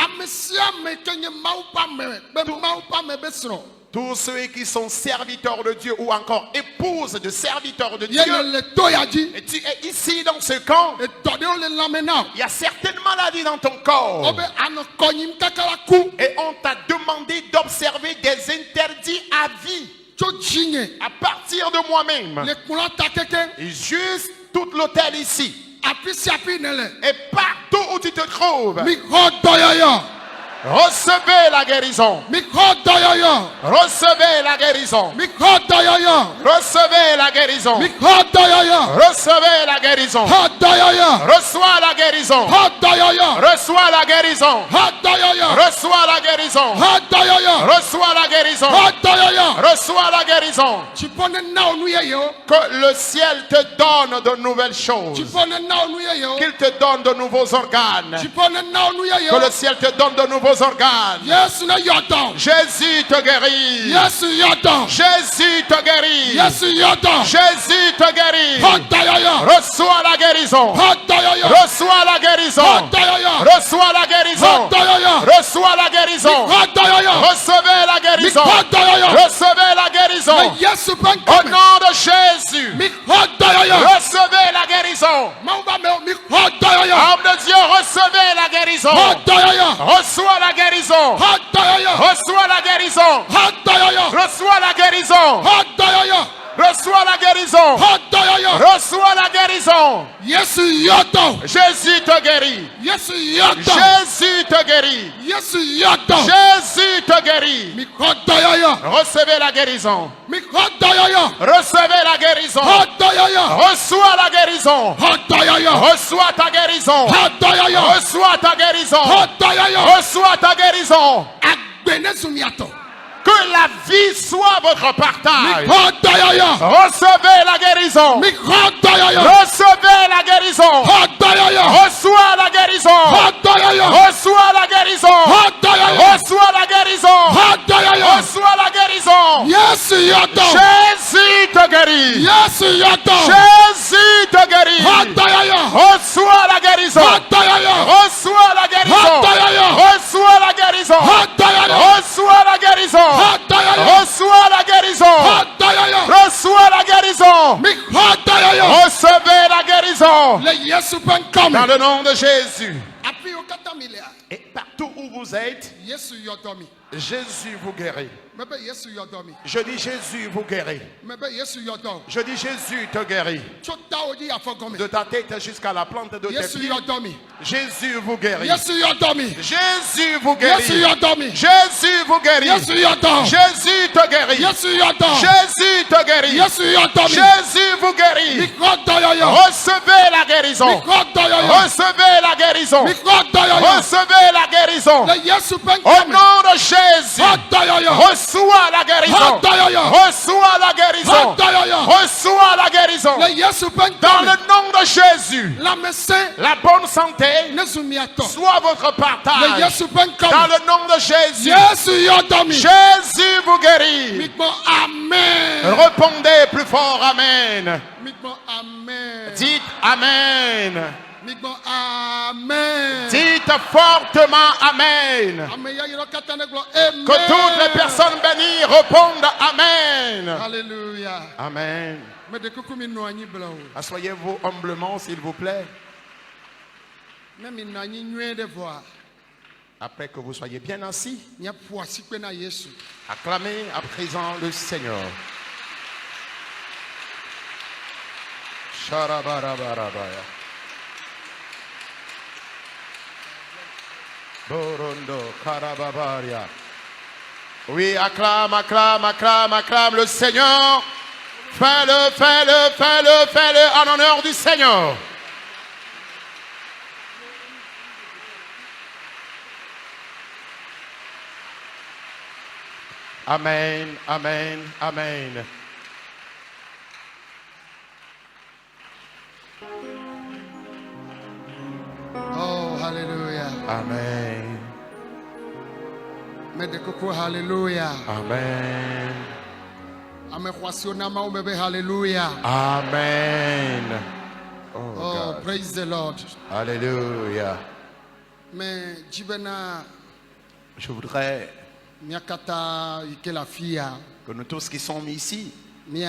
Tous ceux qui sont serviteurs de Dieu ou encore épouses de serviteurs de Dieu, et tu es ici dans ce camp, il y a certaines maladies dans ton corps et on t'a demandé d'observer des interdits à vie. À partir de moi-même, et juste tout l'hôtel ici, et partout où tu te trouves, recevez la guérison. Recevez la guérison. Recevez la guérison. Recevez la guérison. Reçois la guérison. Reçois la guérison. Reçois la guérison. Reçois la guérison. Reçois la guérison. Que le ciel te donne de nouvelles choses. Qu'il te donne de nouveaux organes. Que le ciel te donne de nouveaux organes. Jésus te guérit. Jésus te guérit. Jésus te guérit. Reçois la guérison. Reçois la guérison. Reçois la guérison. Reçois la guérison. Recevez la guérison. Recevez la guérison. Au nom de Jésus. Recevez la guérison. Homme de Dieu, recevez la guérison. Reçois la guérison. Reçois la guérison. Reçois la guérison. Reçois la guérison. Reçois la guérison. Jésus te guérit. Jésus te guérit. Jésus te guérit. Recevez la guérison. Recevez la guérison. Reçois la guérison. Reçois ta guérison. Reçois ta guérison. Reçois ta guérison. Que la vie soit votre partage. Recevez la guérison. Recevez la guérison. Reçois la guérison. Reçois la guérison. Reçois la guérison. Reçois la guérison. Jésus te guérit. Jésus te guérit. Reçois la guérison. Reçois la guérison. Reçois la guérison. Reçois la guérison. Reçois la guérison. Reçois la guérison. Recevez la guérison. Dans le nom de Jésus. Et partout où vous êtes, Jésus vous guérit. Je dis Jésus vous guérit. Je dis Jésus te guérit. De ta tête jusqu'à la plante de tes pieds. Jésus vous guérit. Jésus vous guérit. Jésus vous guérit. Jésus te guérit. Jésus te guérit. Jésus vous guérit. Recevez la guérison. Recevez la guérison. Recevez la guérison. Au nom de de Jésus, reçois la guérison. Reçois la guérison. Reçois la guérison. Dans le nom de Jésus, la bonne santé soit votre partage. Dans le nom de Jésus, Jésus vous guérit. Amen. Répondez plus fort, Amen. Amen. Dites Amen. Amen. Dites fortement Amen. Que toutes les personnes bénies répondent Amen. Alléluia. Amen. Asseyez-vous humblement, s'il vous plaît. Après que vous soyez bien assis, acclamez à présent le Seigneur. Sharabarabaya. Borondo, Karababaria. Oui, acclame, acclame, acclame, acclame le Seigneur. Fais-le, fais-le, fais-le, fais-le en honneur du Seigneur. Amen, amen, amen. Oh, hallelujah. Amen. Hallelujah. Amen. Hallelujah. Amen. Oh, praise the Lord. Alléluia. Mais je voudrais que nous tous qui sommes ici, nous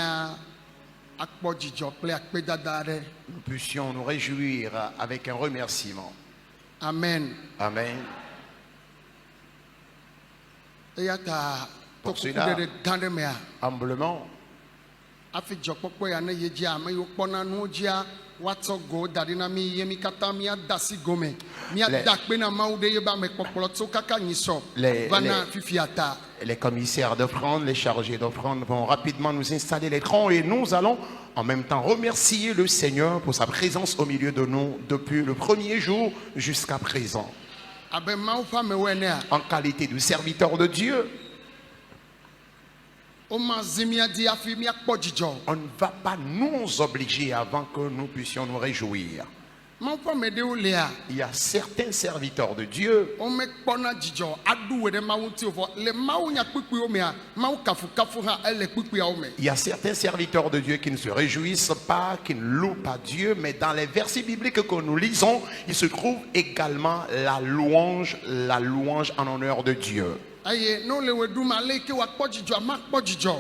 puissions nous réjouir avec un remerciement. Amen. Amen. Pour cela, humblement, les commissaires d'offrande, les chargés d'offrande vont rapidement nous installer les troncs et nous allons en même temps remercier le Seigneur pour sa présence au milieu de nous depuis le premier jour jusqu'à présent. En qualité de serviteur de Dieu, on ne va pas nous obliger avant que nous puissions nous réjouir. Il y a certains serviteurs de Dieu qui ne se réjouissent pas, qui ne louent pas Dieu, mais dans les versets bibliques que nous lisons, il se trouve également la louange en honneur de Dieu.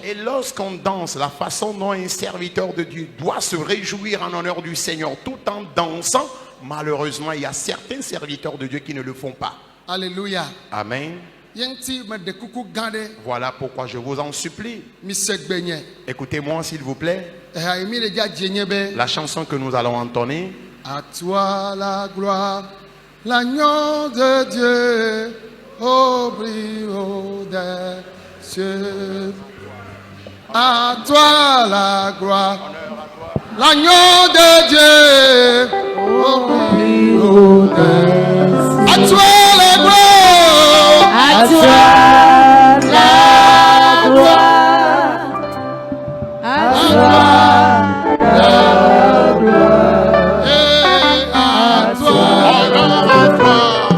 Et lorsqu'on danse, la façon dont un serviteur de Dieu doit se réjouir en honneur du Seigneur tout en dansant, malheureusement, il y a certains serviteurs de Dieu qui ne le font pas. Alléluia. Amen. Voilà pourquoi je vous en supplie. Écoutez-moi s'il vous plaît. La chanson que nous allons entonner. À toi la gloire, l'agneau de Dieu. Au brio des cieux, à toi la gloire, l'agneau de Dieu, au brio des cieux, à toi la gloire, à toi la gloire, à toi la gloire, et à toi la gloire.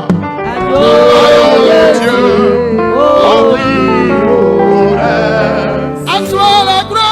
À toi la gloire.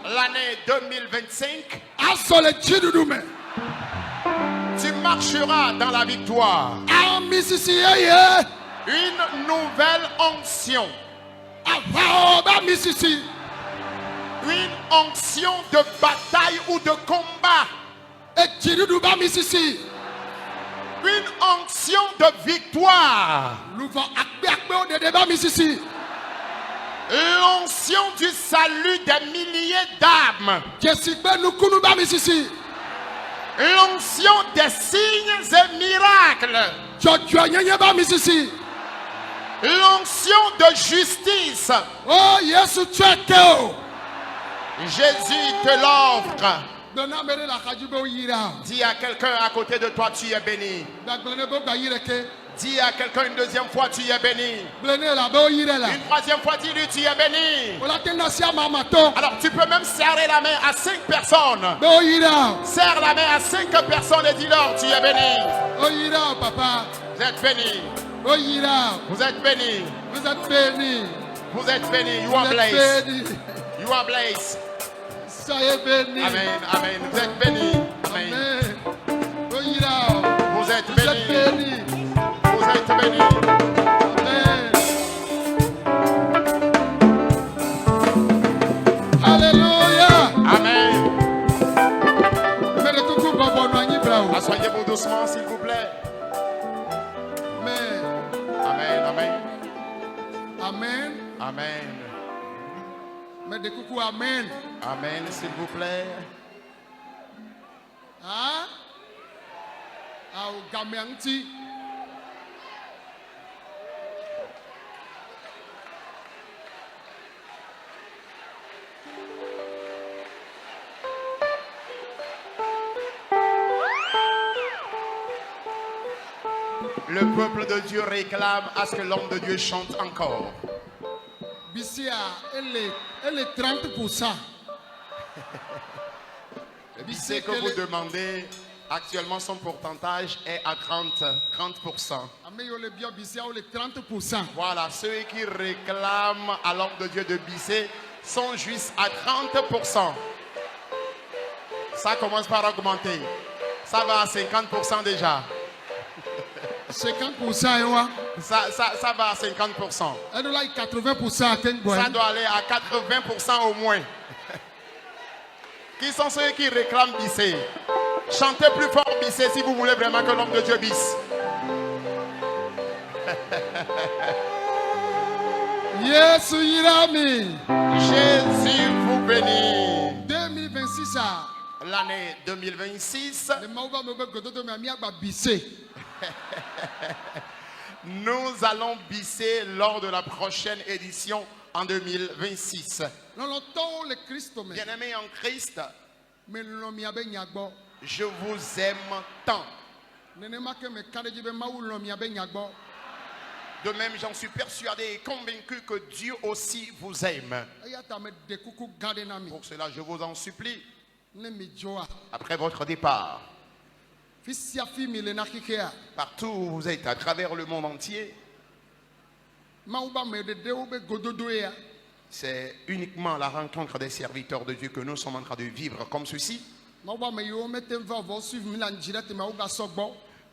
L'année 2025, tu marcheras dans la victoire. Une nouvelle onction. Une onction de bataille ou de combat. Une onction de victoire. L'onction du salut des milliers d'âmes. L'onction des signes et miracles. L'onction de justice. Oh, yes, Jésus te l'offre. Dis à quelqu'un à côté de toi, tu es béni. Dis à quelqu'un une deuxième fois, tu es béni. Une troisième fois, dis-lui, tu es béni. Alors, tu peux même serrer la main à 5 personnes. Serre la main à 5 personnes et dis-leur, tu es béni. Vous êtes béni. Vous êtes béni. Vous êtes béni. Vous êtes béni. You are blessed. You are blessed. Soyez béni. Amen. Amen. Vous êtes béni. Amen. Vous êtes béni. Vous êtes béni. Amen. Alléluia. Amen. Asseyez-vous doucement, s'il vous plaît. Amen. Amen. Amen. Amen. Amen. Mais de coucou, amen. Amen, s'il vous plaît. Hein? Au Gamianti. Le peuple de Dieu réclame à ce que l'homme de Dieu chante encore. Bissia, elle est 30%. C'est que vous demandez, Actuellement, son pourcentage est à 30%. Voilà, ceux qui réclament à l'homme de Dieu de Bissé sont juste à 30%. Ça commence par augmenter. Ça va à 50% déjà. 50%, ça va à 50%. 80%. Ça doit aller à 80% au moins. Qui sont ceux qui réclament Bissé? Chantez plus fort Bissé si vous voulez vraiment que l'homme de Dieu bisse. Jésus vous bénit. 2026. L'année 2026. Nous allons bisser lors de la prochaine édition en 2026. Bien-aimés en Christ, je vous aime tant. De même, j'en suis persuadé et convaincu que Dieu aussi vous aime. Pour cela, je vous en supplie, après votre départ, partout où vous êtes, à travers le monde entier, c'est uniquement la rencontre des serviteurs de Dieu que nous sommes en train de vivre comme ceci.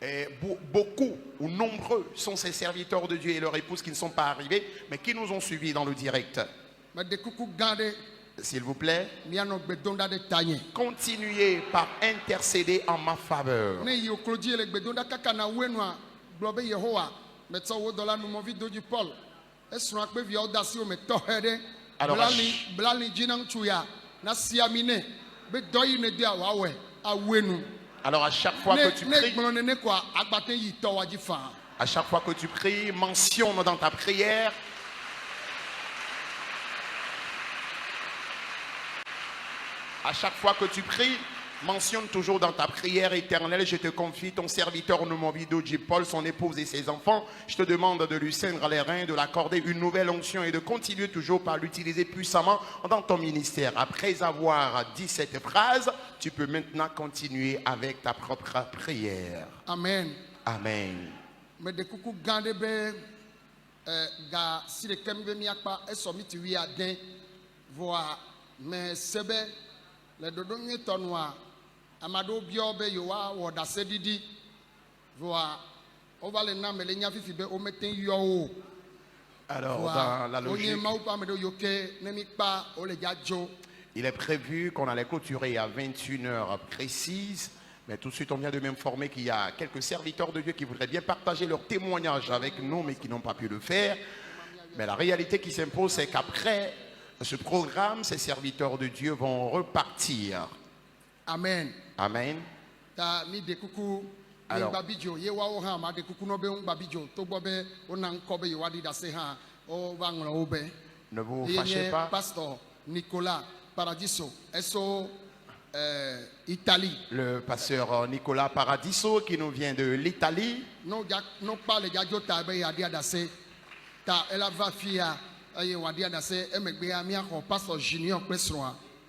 Et beaucoup ou nombreux sont ces serviteurs de Dieu et leurs épouses qui ne sont pas arrivés, mais qui nous ont suivis dans le direct. S'il vous plaît, continuez par intercéder en ma faveur. Alors à chaque fois que tu pries, mentionne dans ta prière mentionne toujours dans ta prière éternelle: je te confie ton serviteur Nomovido J. Paul, son épouse et ses enfants. Je te demande de lui ceindre les reins, de l'accorder une nouvelle onction et de continuer toujours par l'utiliser puissamment dans ton ministère. Après avoir dit cette phrase, tu peux maintenant continuer avec ta propre prière. Amen. Amen. Amado Biobe Yoa or da Sedidi Voa Ovale Namelenia Fibe Ometen Yo. Alors, dans la logique, il est prévu qu'on allait clôturer à 21h précises. Mais tout de suite, on vient de m'informer qu'il y a quelques serviteurs de Dieu qui voudraient bien partager leur témoignage avec nous, mais qui n'ont pas pu le faire. Mais la réalité qui s'impose, c'est qu'après ce programme, ces serviteurs de Dieu vont repartir. Amen. Amen. Alors, ne vous fâchez pas. Pasteur Nicolas Paradiso, Italie. Le pasteur Nicolas Paradiso qui nous vient de l'Italie.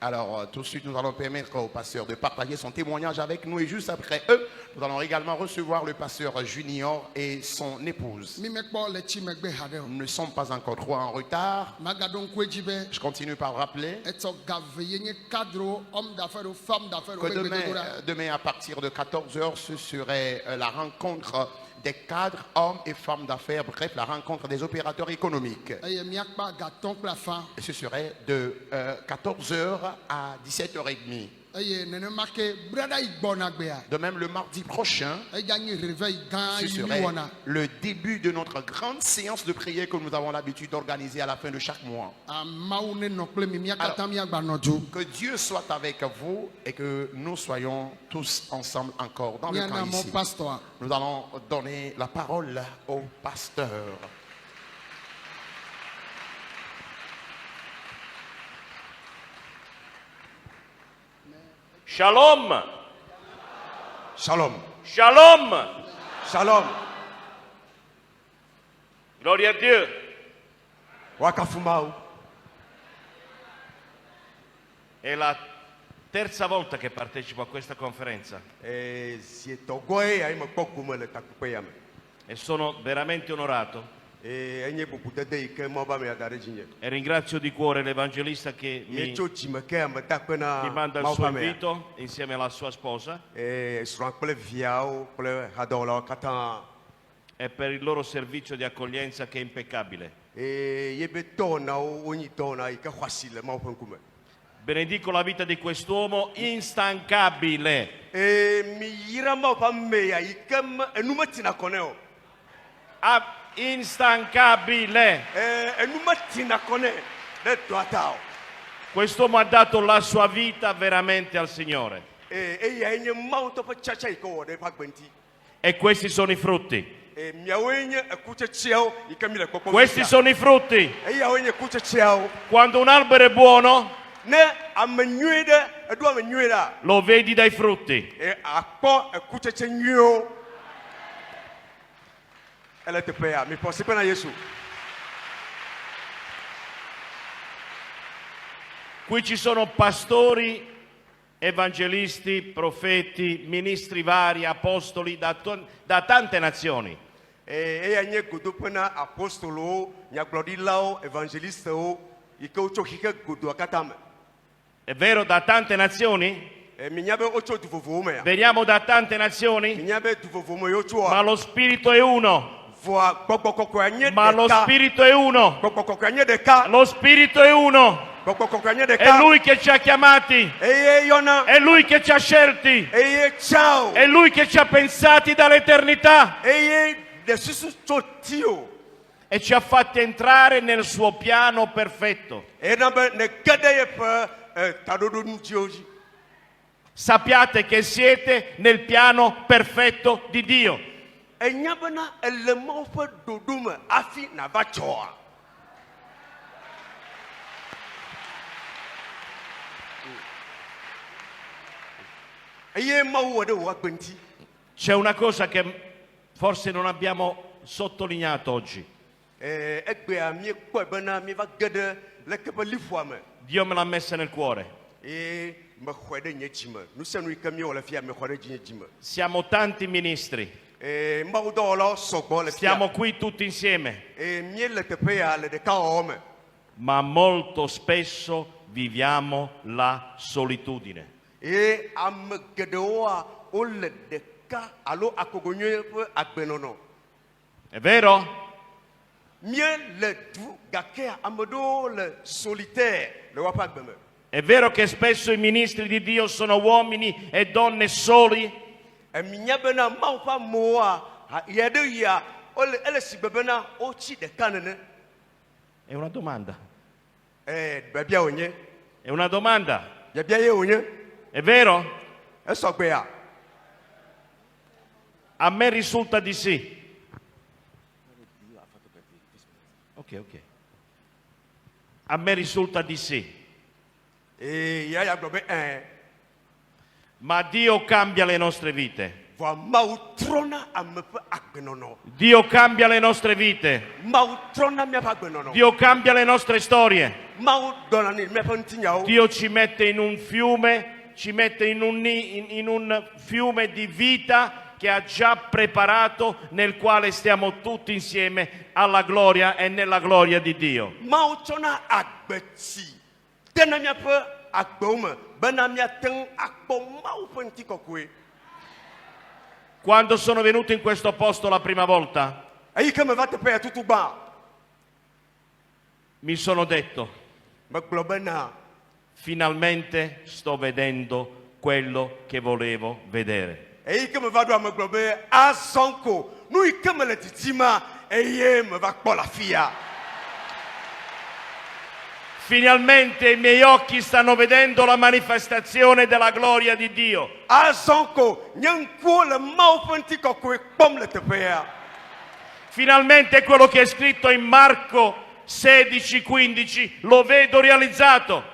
Alors, tout de suite, nous allons permettre au pasteur de partager son témoignage avec nous. Et juste après eux, nous allons également recevoir le pasteur Junior et son épouse. Nous ne sommes pas encore trop en retard. Je continue par rappeler que demain à partir de 14h, ce serait la rencontre des cadres, hommes et femmes d'affaires, bref, la rencontre des opérateurs économiques. Et ce serait de 14h à 17h30. De même, le mardi prochain, ce serait le début de notre grande séance de prière que nous avons l'habitude d'organiser à la fin de chaque mois. Alors, que Dieu soit avec vous et que nous soyons tous ensemble encore dans le temps ici. Nous allons donner la parole au pasteur. Shalom. Shalom. Shalom. Shalom. Gloire à Dieu. Wakafumao. Et la terza volta che partecipo a questa conferenza e sono veramente onorato e ringrazio di cuore l'evangelista che mi manda il suo invito insieme alla sua sposa e per il loro servizio di accoglienza che è impeccabile. Benedico la vita di quest'uomo instancabile. Instancabile. Quest'uomo ha dato la sua vita veramente al Signore. E questi sono i frutti. Questi sono i frutti. Quando un albero è buono, lo vedi dai frutti. Qui ci sono pastori, evangelisti, profeti, ministri vari, apostoli da tante nazioni. È vero, da tante nazioni? Veniamo da tante nazioni? Ma lo Spirito è uno. Ma lo Spirito è uno. Lo Spirito è uno. È Lui che ci ha chiamati. È Lui che ci ha scelti. È Lui che ci ha pensati dall'eternità. E ci ha fatti entrare nel suo piano perfetto. Sappiate che siete nel piano perfetto di Dio. C'è una cosa che forse non abbiamo sottolineato oggi. Dio me l'ha messa nel cuore. Siamo tanti ministri. Stiamo qui tutti insieme. Ma molto spesso viviamo la solitudine. È vero? È vero che spesso i ministri di Dio sono uomini e donne soli? È una domanda. È una domanda. È vero? A me risulta di sì. Ok. A me risulta di sì. Ma Dio cambia le nostre vite. Dio cambia le nostre vite. Dio cambia le nostre storie. Dio ci mette in un fiume, ci mette in un fiume di vita che ha già preparato, nel quale stiamo tutti insieme alla gloria e nella gloria di Dio. Quando sono venuto in questo posto la prima volta, mi sono detto: finalmente sto vedendo quello che volevo vedere. Finalmente i miei occhi stanno vedendo la manifestazione della gloria di Dio. Finalmente quello che è scritto in Marco 16:15 lo vedo realizzato.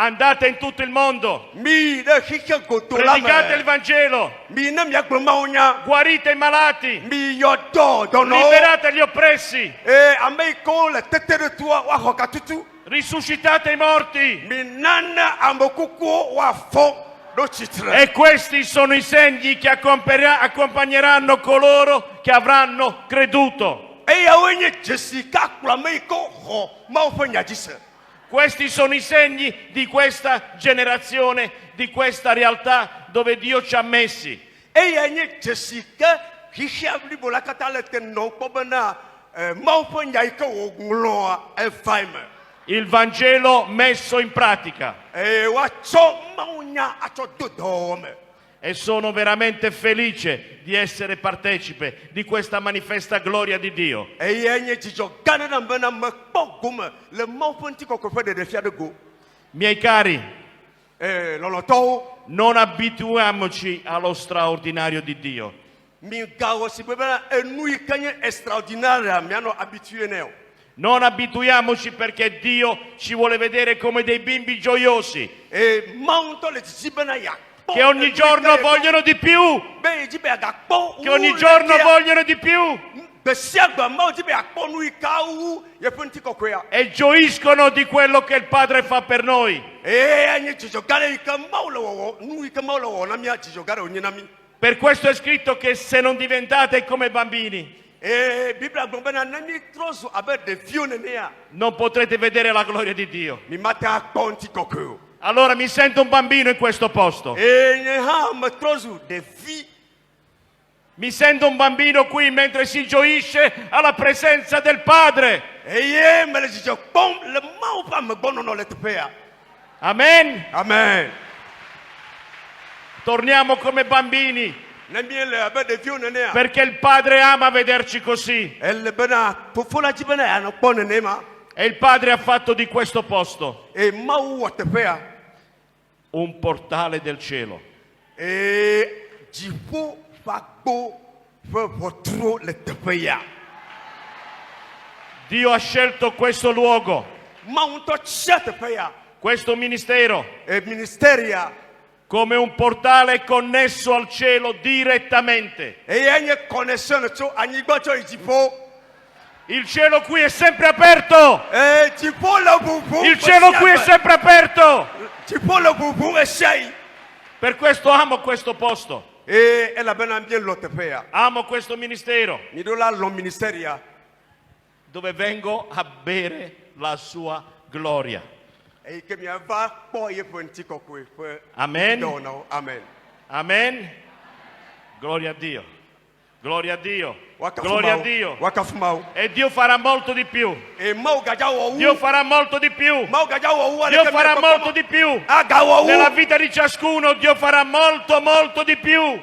Andate in tutto il mondo. Predicate il Vangelo. Guarite i malati. Liberate gli oppressi. Risuscitate i morti. E questi sono i segni che accompagneranno coloro che avranno creduto. Questi sono i segni di questa generazione, di questa realtà dove Dio ci ha messi. Il Vangelo messo in pratica. E sono veramente felice di essere partecipe di questa manifesta gloria di Dio. Miei cari, non abituiamoci allo straordinario di Dio. Non abituiamoci perché Dio ci vuole vedere come dei bimbi gioiosi che ogni giorno vogliono di più, che ogni giorno vogliono di più e gioiscono di quello che il Padre fa per noi. Per questo è scritto che se non diventate come bambini non potrete vedere la gloria di Dio. Allora mi sento un bambino in questo posto. Mi sento un bambino qui mentre si gioisce alla presenza del Padre. Amen. Amen. Torniamo come bambini. Perché il Padre ama vederci così. E il Padre ha fatto di questo posto un portale del cielo. Dio ha scelto questo luogo, questo ministero, come un portale connesso al cielo direttamente. Il cielo qui è sempre aperto. Il cielo qui è sempre aperto. Per questo amo questo posto. Amo questo ministero dove vengo a bere la sua gloria. Amen. Amen. Gloria a Dio. Gloria a Dio. Gloria a Dio. E Dio farà molto di più. Dio farà molto di più. Dio farà molto di più. Nella vita di ciascuno Dio farà molto, molto di più.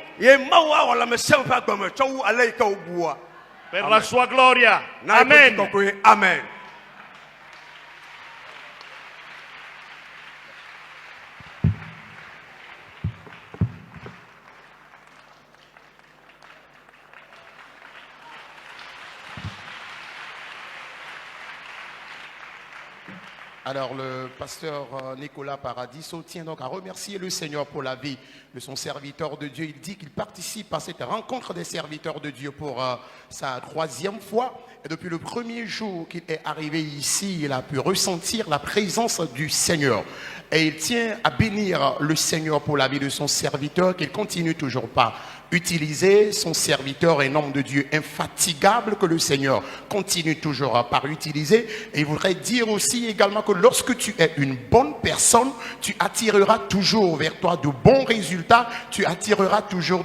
Per la sua gloria. Amen. Amen. Alors le pasteur Nicolas Paradiso tient donc à remercier le Seigneur pour la vie de son serviteur de Dieu. Il dit qu'il participe à cette rencontre des serviteurs de Dieu pour sa 3e fois. Et depuis le premier jour qu'il est arrivé ici, il a pu ressentir la présence du Seigneur. Et il tient à bénir le Seigneur pour la vie de son serviteur, qu'il continue toujours pas utiliser. Son serviteur, un homme de Dieu infatigable que le Seigneur continue toujours par utiliser. Et il voudrait dire aussi également que lorsque tu es une bonne personne, tu attireras toujours vers toi de bons résultats, tu attireras toujours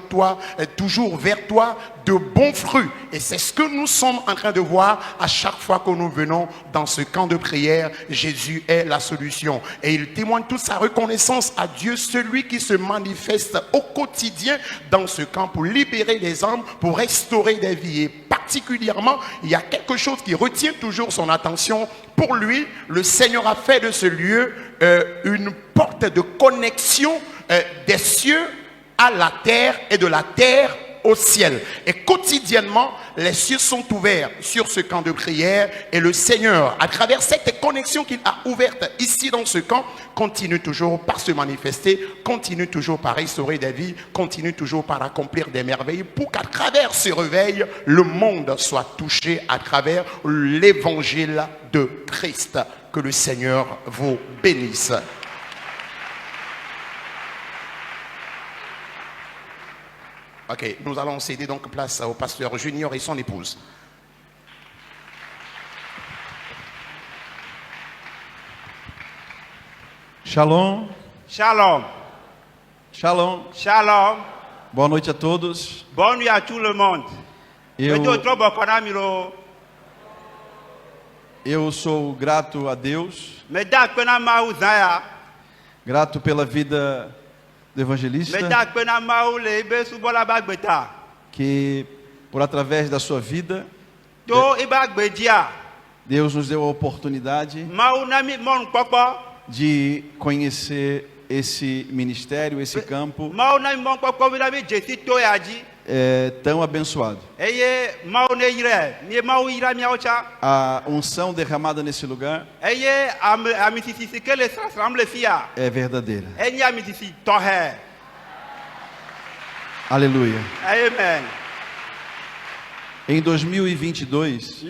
vers toi de bons fruits. Et c'est ce que nous sommes en train de voir à chaque fois que nous venons dans ce camp de prière. Jésus est la solution. Et il témoigne toute sa reconnaissance à Dieu, celui qui se manifeste au quotidien dans ce camp pour libérer les âmes, pour restaurer des vies. Et particulièrement, il y a quelque chose qui retient toujours son attention. Pour lui, le Seigneur a fait de ce lieu une porte de connexion des cieux à la terre et de la terre au ciel. Et quotidiennement, les cieux sont ouverts sur ce camp de prière et le Seigneur, à travers cette connexion qu'il a ouverte ici dans ce camp, continue toujours par se manifester, continue toujours par restaurer des vies, continue toujours par accomplir des merveilles pour qu'à travers ce réveil, le monde soit touché à travers l'évangile de Christ. Que le Seigneur vous bénisse. Ok, nous allons céder donc place au pasteur Junior et son épouse. Shalom. Shalom. Shalom. Shalom. Boa noite a todos. Bonne nuit à tout le monde. Eu sou grato a Deus. Grato pela vida do evangelista. Que por através da sua vida, Deus nos deu a oportunidade de conhecer esse ministério, esse campo tão abençoado. A unção derramada nesse lugar é verdadeira. Aleluia. Amen. Em 2022,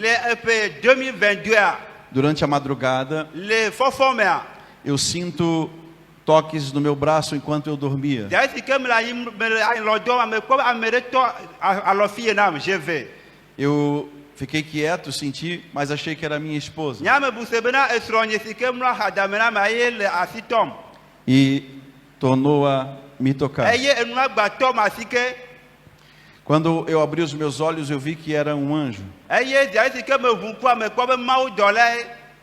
durante a madrugada, eu sinto toques no meu braço enquanto eu dormia. Eu fiquei quieto, senti, mas achei que era minha esposa. E tornou a me tocar. Quando eu abri os meus olhos, eu vi que era um anjo.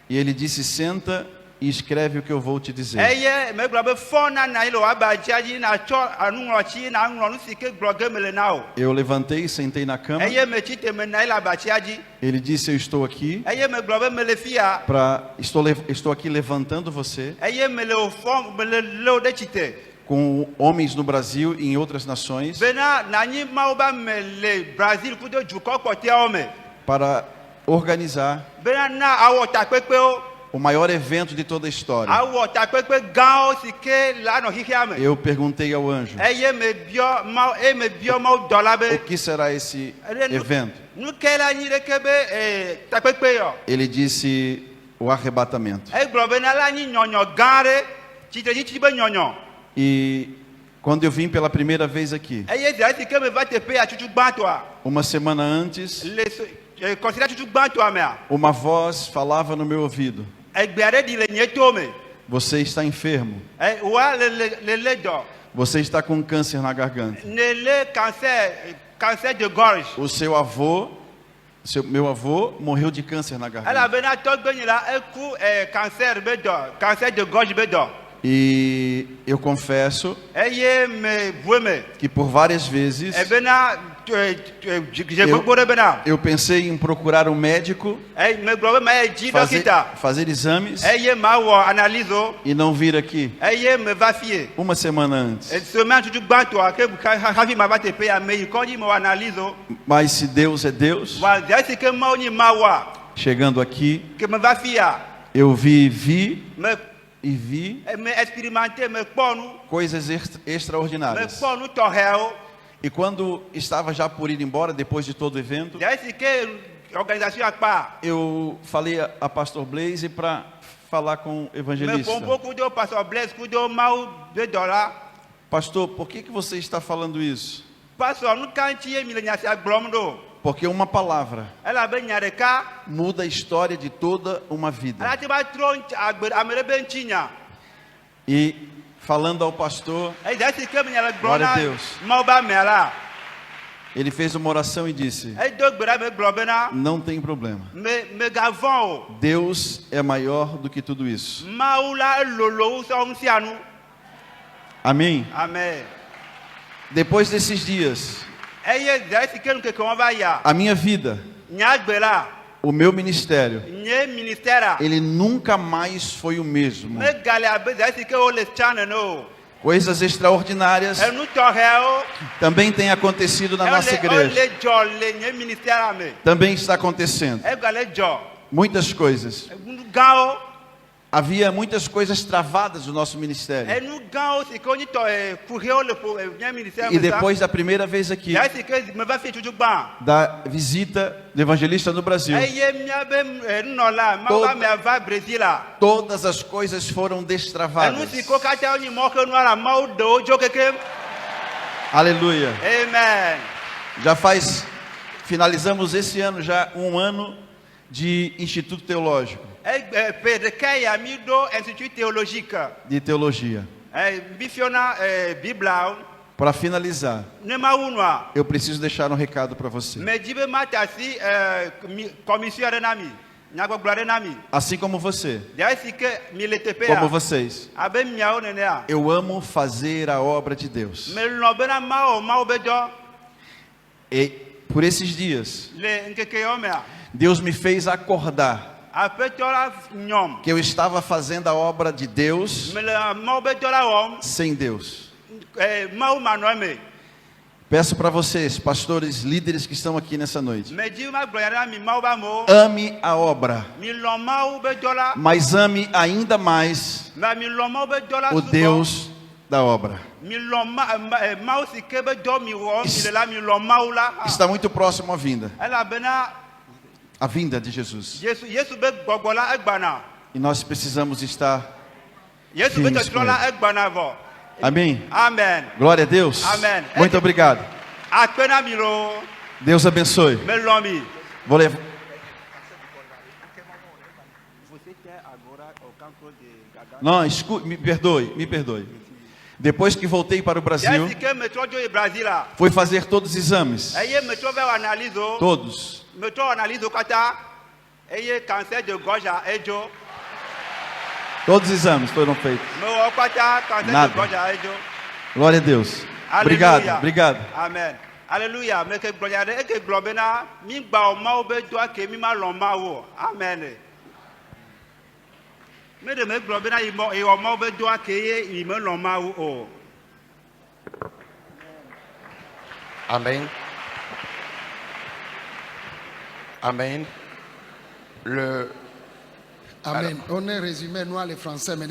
E ele disse: senta e escreve o que eu vou te dizer. Eu levantei e sentei na cama. Ele disse: eu estou aqui estou aqui levantando você com homens no Brasil e em outras nações para organizar o maior evento de toda a história. Eu perguntei ao anjo: o que será esse evento? Ele disse: o arrebatamento. E quando eu vim pela primeira vez aqui, uma semana antes, uma voz falava no meu ouvido: você está enfermo. Você está com câncer na garganta. O seu avô, meu avô, morreu de câncer na garganta. E eu confesso que por várias vezes eu pensei em procurar um médico, fazer exames e não vir aqui uma semana antes. Mas se Deus é Deus, chegando aqui, eu vi coisas extraordinárias. E quando estava já por ir embora, depois de todo o evento, eu falei a pastor Blaise para falar com o evangelista: pastor, por que você está falando isso? Porque uma palavra muda a história de toda uma vida. E falando ao pastor, glória a Deus, ele fez uma oração e disse: não tem problema. Deus é maior do que tudo isso. Amém? Amém. Depois desses dias, a minha vida, o meu ministério, ele nunca mais foi o mesmo. Coisas extraordinárias também têm acontecido na nossa igreja. Também está acontecendo. Muitas coisas. Havia muitas coisas travadas no nosso ministério. E depois da primeira vez aqui, da visita do evangelista no Brasil, todas as coisas foram destravadas. Aleluia. Amen. Finalizamos esse ano já um ano de Instituto Teológico. De teologia. Para finalizar, eu preciso deixar um recado para você. Assim como você, como vocês, eu amo fazer a obra de Deus. E por esses dias, Deus me fez acordar que eu estava fazendo a obra de Deus sem Deus. Peço para vocês, pastores, líderes que estão aqui nessa noite, ame a obra, mas ame ainda mais o Deus da obra. Está muito próximo à vinda. A vinda de Jesus. E nós precisamos estar firmes com Ele. Amém? Amen. Glória a Deus. Amen. Muito obrigado. Deus abençoe. Vou levar. Não, escute, me perdoe. Depois que voltei para o Brasil, fui fazer todos os exames. Todos. Todos os exames foram feitos. Nada. Glória a Deus. Aleluia. Obrigado. Amen. Aleluia. Amen. Amen. Amen. Amen. On est résumé, nous, les Français, mais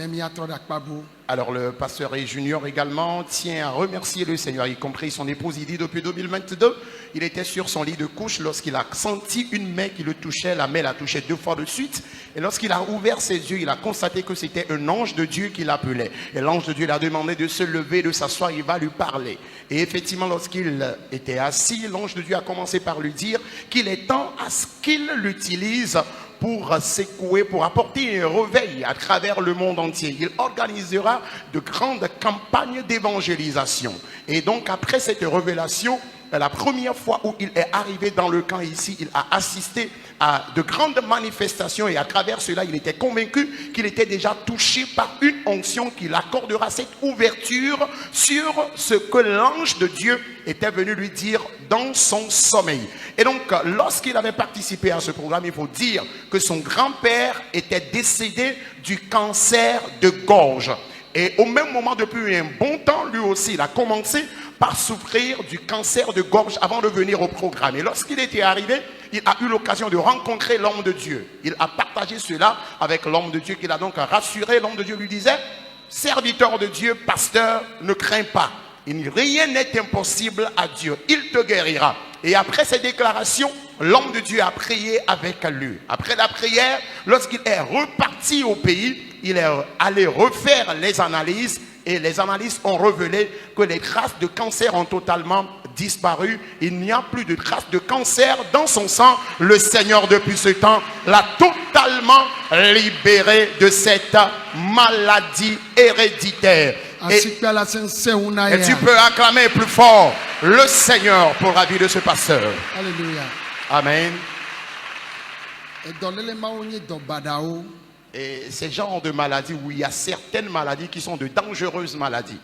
alors le pasteur et Junior également tient à remercier le Seigneur, y compris son épouse. Il dit depuis 2022, il était sur son lit de couche lorsqu'il a senti une main qui le touchait. La main l'a touché 2 fois de suite. Et lorsqu'il a ouvert ses yeux, il a constaté que c'était un ange de Dieu qui l'appelait. Et l'ange de Dieu lui a demandé de se lever, de s'asseoir, il va lui parler. Et effectivement, lorsqu'il était assis, l'ange de Dieu a commencé par lui dire qu'il est temps à ce qu'il l'utilise pour secouer, pour apporter un réveil à travers le monde entier. Il organisera de grandes campagnes d'évangélisation. Et donc après cette révélation, la première fois où il est arrivé dans le camp ici, il a assisté à de grandes manifestations et à travers cela, il était convaincu qu'il était déjà touché par une onction qui l'accordera cette ouverture sur ce que l'ange de Dieu était venu lui dire dans son sommeil. Et donc, lorsqu'il avait participé à ce programme, il faut dire que son grand-père était décédé du cancer de gorge. Et au même moment, depuis un bon temps, lui aussi, il a commencé par souffrir du cancer de gorge avant de venir au programme. Et lorsqu'il était arrivé, il a eu l'occasion de rencontrer l'homme de Dieu. Il a partagé cela avec l'homme de Dieu qui l'a donc rassuré. L'homme de Dieu lui disait, serviteur de Dieu, pasteur, ne crains pas. Rien n'est impossible à Dieu. Il te guérira. Et après ces déclarations, l'homme de Dieu a prié avec lui. Après la prière, lorsqu'il est reparti au pays, il est allé refaire les analyses. Et les analyses ont révélé que les traces de cancer ont totalement disparu. Il n'y a plus de traces de cancer dans son sang. Le Seigneur, depuis ce temps, l'a totalement libéré de cette maladie héréditaire. Et tu peux acclamer plus fort le Seigneur pour la vie de ce pasteur. Alléluia. Amen. Et ces genres de maladies où il y a certaines maladies qui sont de dangereuses maladies.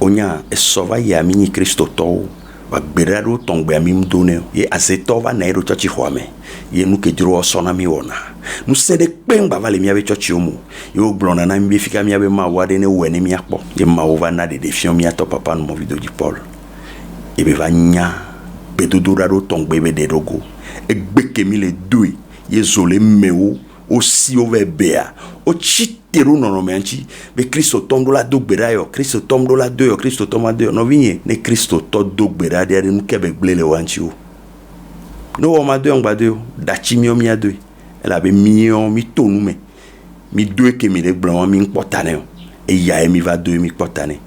Onya esova ya mini Kristo to va gbera do tongbe amim donné ye azeto va na ro chochi hwame ye nu ke dro sona mi wona nu se de peng ba vale mi ave chochi omu yo blona na mi fika mi ave ma wade ne weni mi akpo ye ma ova na de defion mi ato papa no video di Paul e be va nya be do do do tongbe be de rogo e gbeke mi le doi ye zole mewo aussi over bea o chiteru no menchi be Cristo tomdo la dogbera yo Cristo tomdo la do yo Cristo toma do no vinye ne Cristo to dogbera de nu kebe glele wanchi o no o ma do ngba do da chimio mi ado ela be mio mi tonu me mi do ke mi le blanc mi potane e ya mi va do mi potane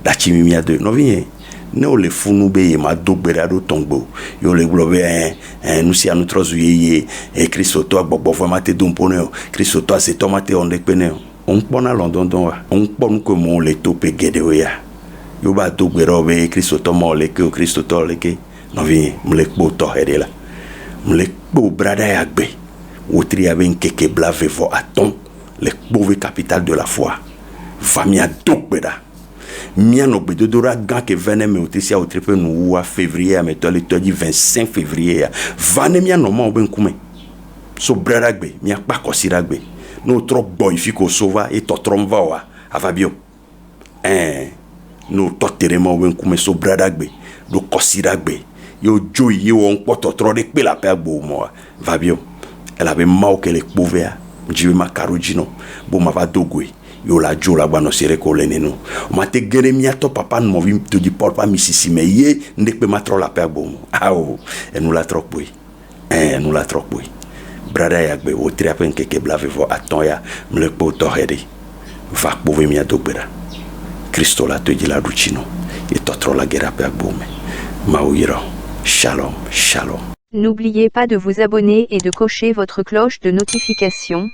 da chimio mi ado no vinye ne o le funu be ma dogbera do tongbo yo le globe nous si à nous trozuye et Cristo to gbogbo fo ma te dun pone Cristo to se tomate on de pene on pona london don on pon ko mo le to pe gede o ya yo ba dogbera be Cristo to mo le ke Cristo to le ke no vi mo le po to hedela mo le po brada ya gbe o tri avec keke blave fo aton le pauvre capital de la foi famia dogbera miano bedo dora gan ke vene me otisia o trepe no wa février me to le to di 25 février vane miano ma o ben kume so brada gbe mi apa kosira gbe no tro boy fiko sova e to tromva wa avabio no to terema o ben kume so brada gbe do kosira gbe yo joy ye won poto tro de pe la pe agbo mo vabio ela be ma o ke le povea jiwe makarojino bo ma va dogwe yo la jo la bano sere ko le nenu ma te geremia to papa no vi to di Paul pa misisi me ye ndek pe matro la pe agbo awo e nou la trok boy nou la trok boy brada ya gbe o tri apen keke blave vo aton ya mle po to hede va pove mi adogbera Cristo la to di la ruchino e to tro la gera pe agbo me ma uiro shalom shalom. N'oubliez pas de vous abonner et de cocher votre cloche de notification